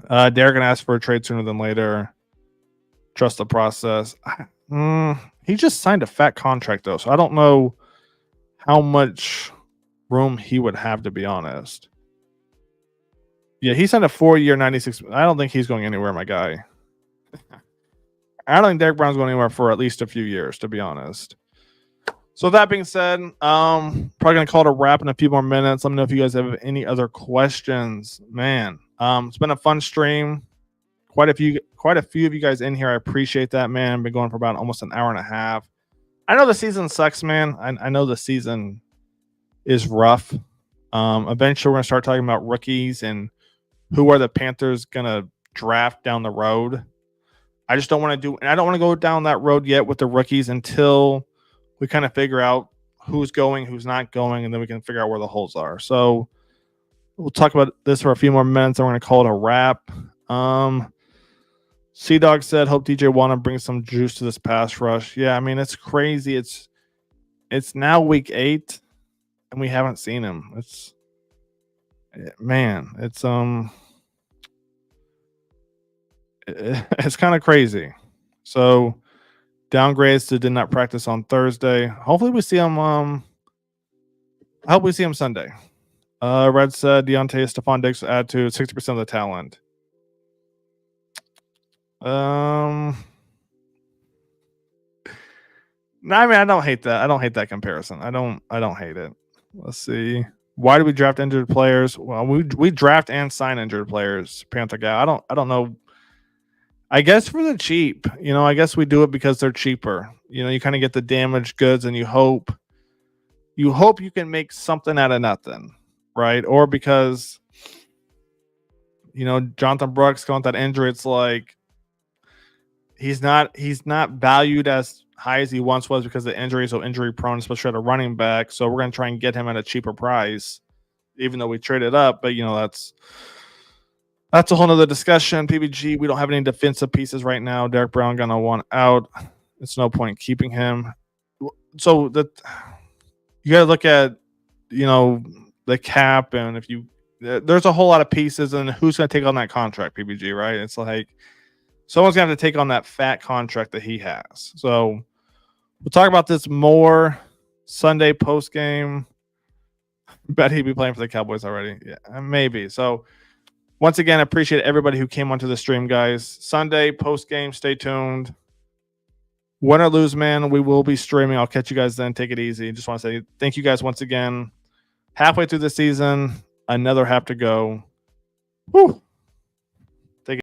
They're going to ask for a trade sooner than later. Trust the process. He just signed a fat contract, though, so I don't know how much room he would have, to be honest. Yeah, he signed a 4-year, 96. I don't think he's going anywhere, my guy. I don't think Derek Brown's going anywhere for at least a few years, to be honest. So that being said, probably going to call it a wrap in a few more minutes. Let me know if you guys have any other questions. Man, it's been a fun stream. Quite a few of you guys in here. I appreciate that, man. I've been going for about almost an hour and a half. I know the season sucks, man. I know the season is rough. Eventually, we're going to start talking about rookies and who are the Panthers going to draft down the road. I just don't want to I don't want to go down that road yet with the rookies until we kind of figure out who's going, who's not going, and then we can figure out where the holes are. So we'll talk about this for a few more minutes. And we're going to call it a wrap. C-Dog said, hope DJ Wanna brings some juice to this pass rush. Yeah, I mean, it's crazy. It's now week 8, and we haven't seen him. It's kind of crazy. So downgrades to did not practice on Thursday. Hopefully we see him. I hope we see him Sunday. Red said Deontay Stephon Diggs add to 60% of the talent. No, I mean, I don't hate that. I don't hate that comparison. I don't hate it. Let's see. Why do we draft injured players? Well, we draft and sign injured players. Panther guy. I don't know. I guess for the cheap. I guess we do it because they're cheaper. You kind of get the damaged goods, and you hope you can make something out of nothing, right? Or because Jonathan Brooks got that injury, it's like he's not valued as high as he once was because of the injury, so injury prone, especially at a running back. So we're going to try and get him at a cheaper price, even though we traded up. But that's a whole nother discussion. PBG, we don't have any defensive pieces right now. Derek Brown going to want out. It's no point keeping him. So you got to look at the cap, and if there's a whole lot of pieces, and who's going to take on that contract, PBG, right? It's like someone's going to have to take on that fat contract that he has. So we'll talk about this more Sunday post game. Bet he'd be playing for the Cowboys already. Yeah, maybe. So once again, I appreciate everybody who came onto the stream, guys. Sunday post game, stay tuned. Win or lose, man, we will be streaming. I'll catch you guys then. Take it easy. Just want to say thank you guys once again. Halfway through the season, another half to go. Whew.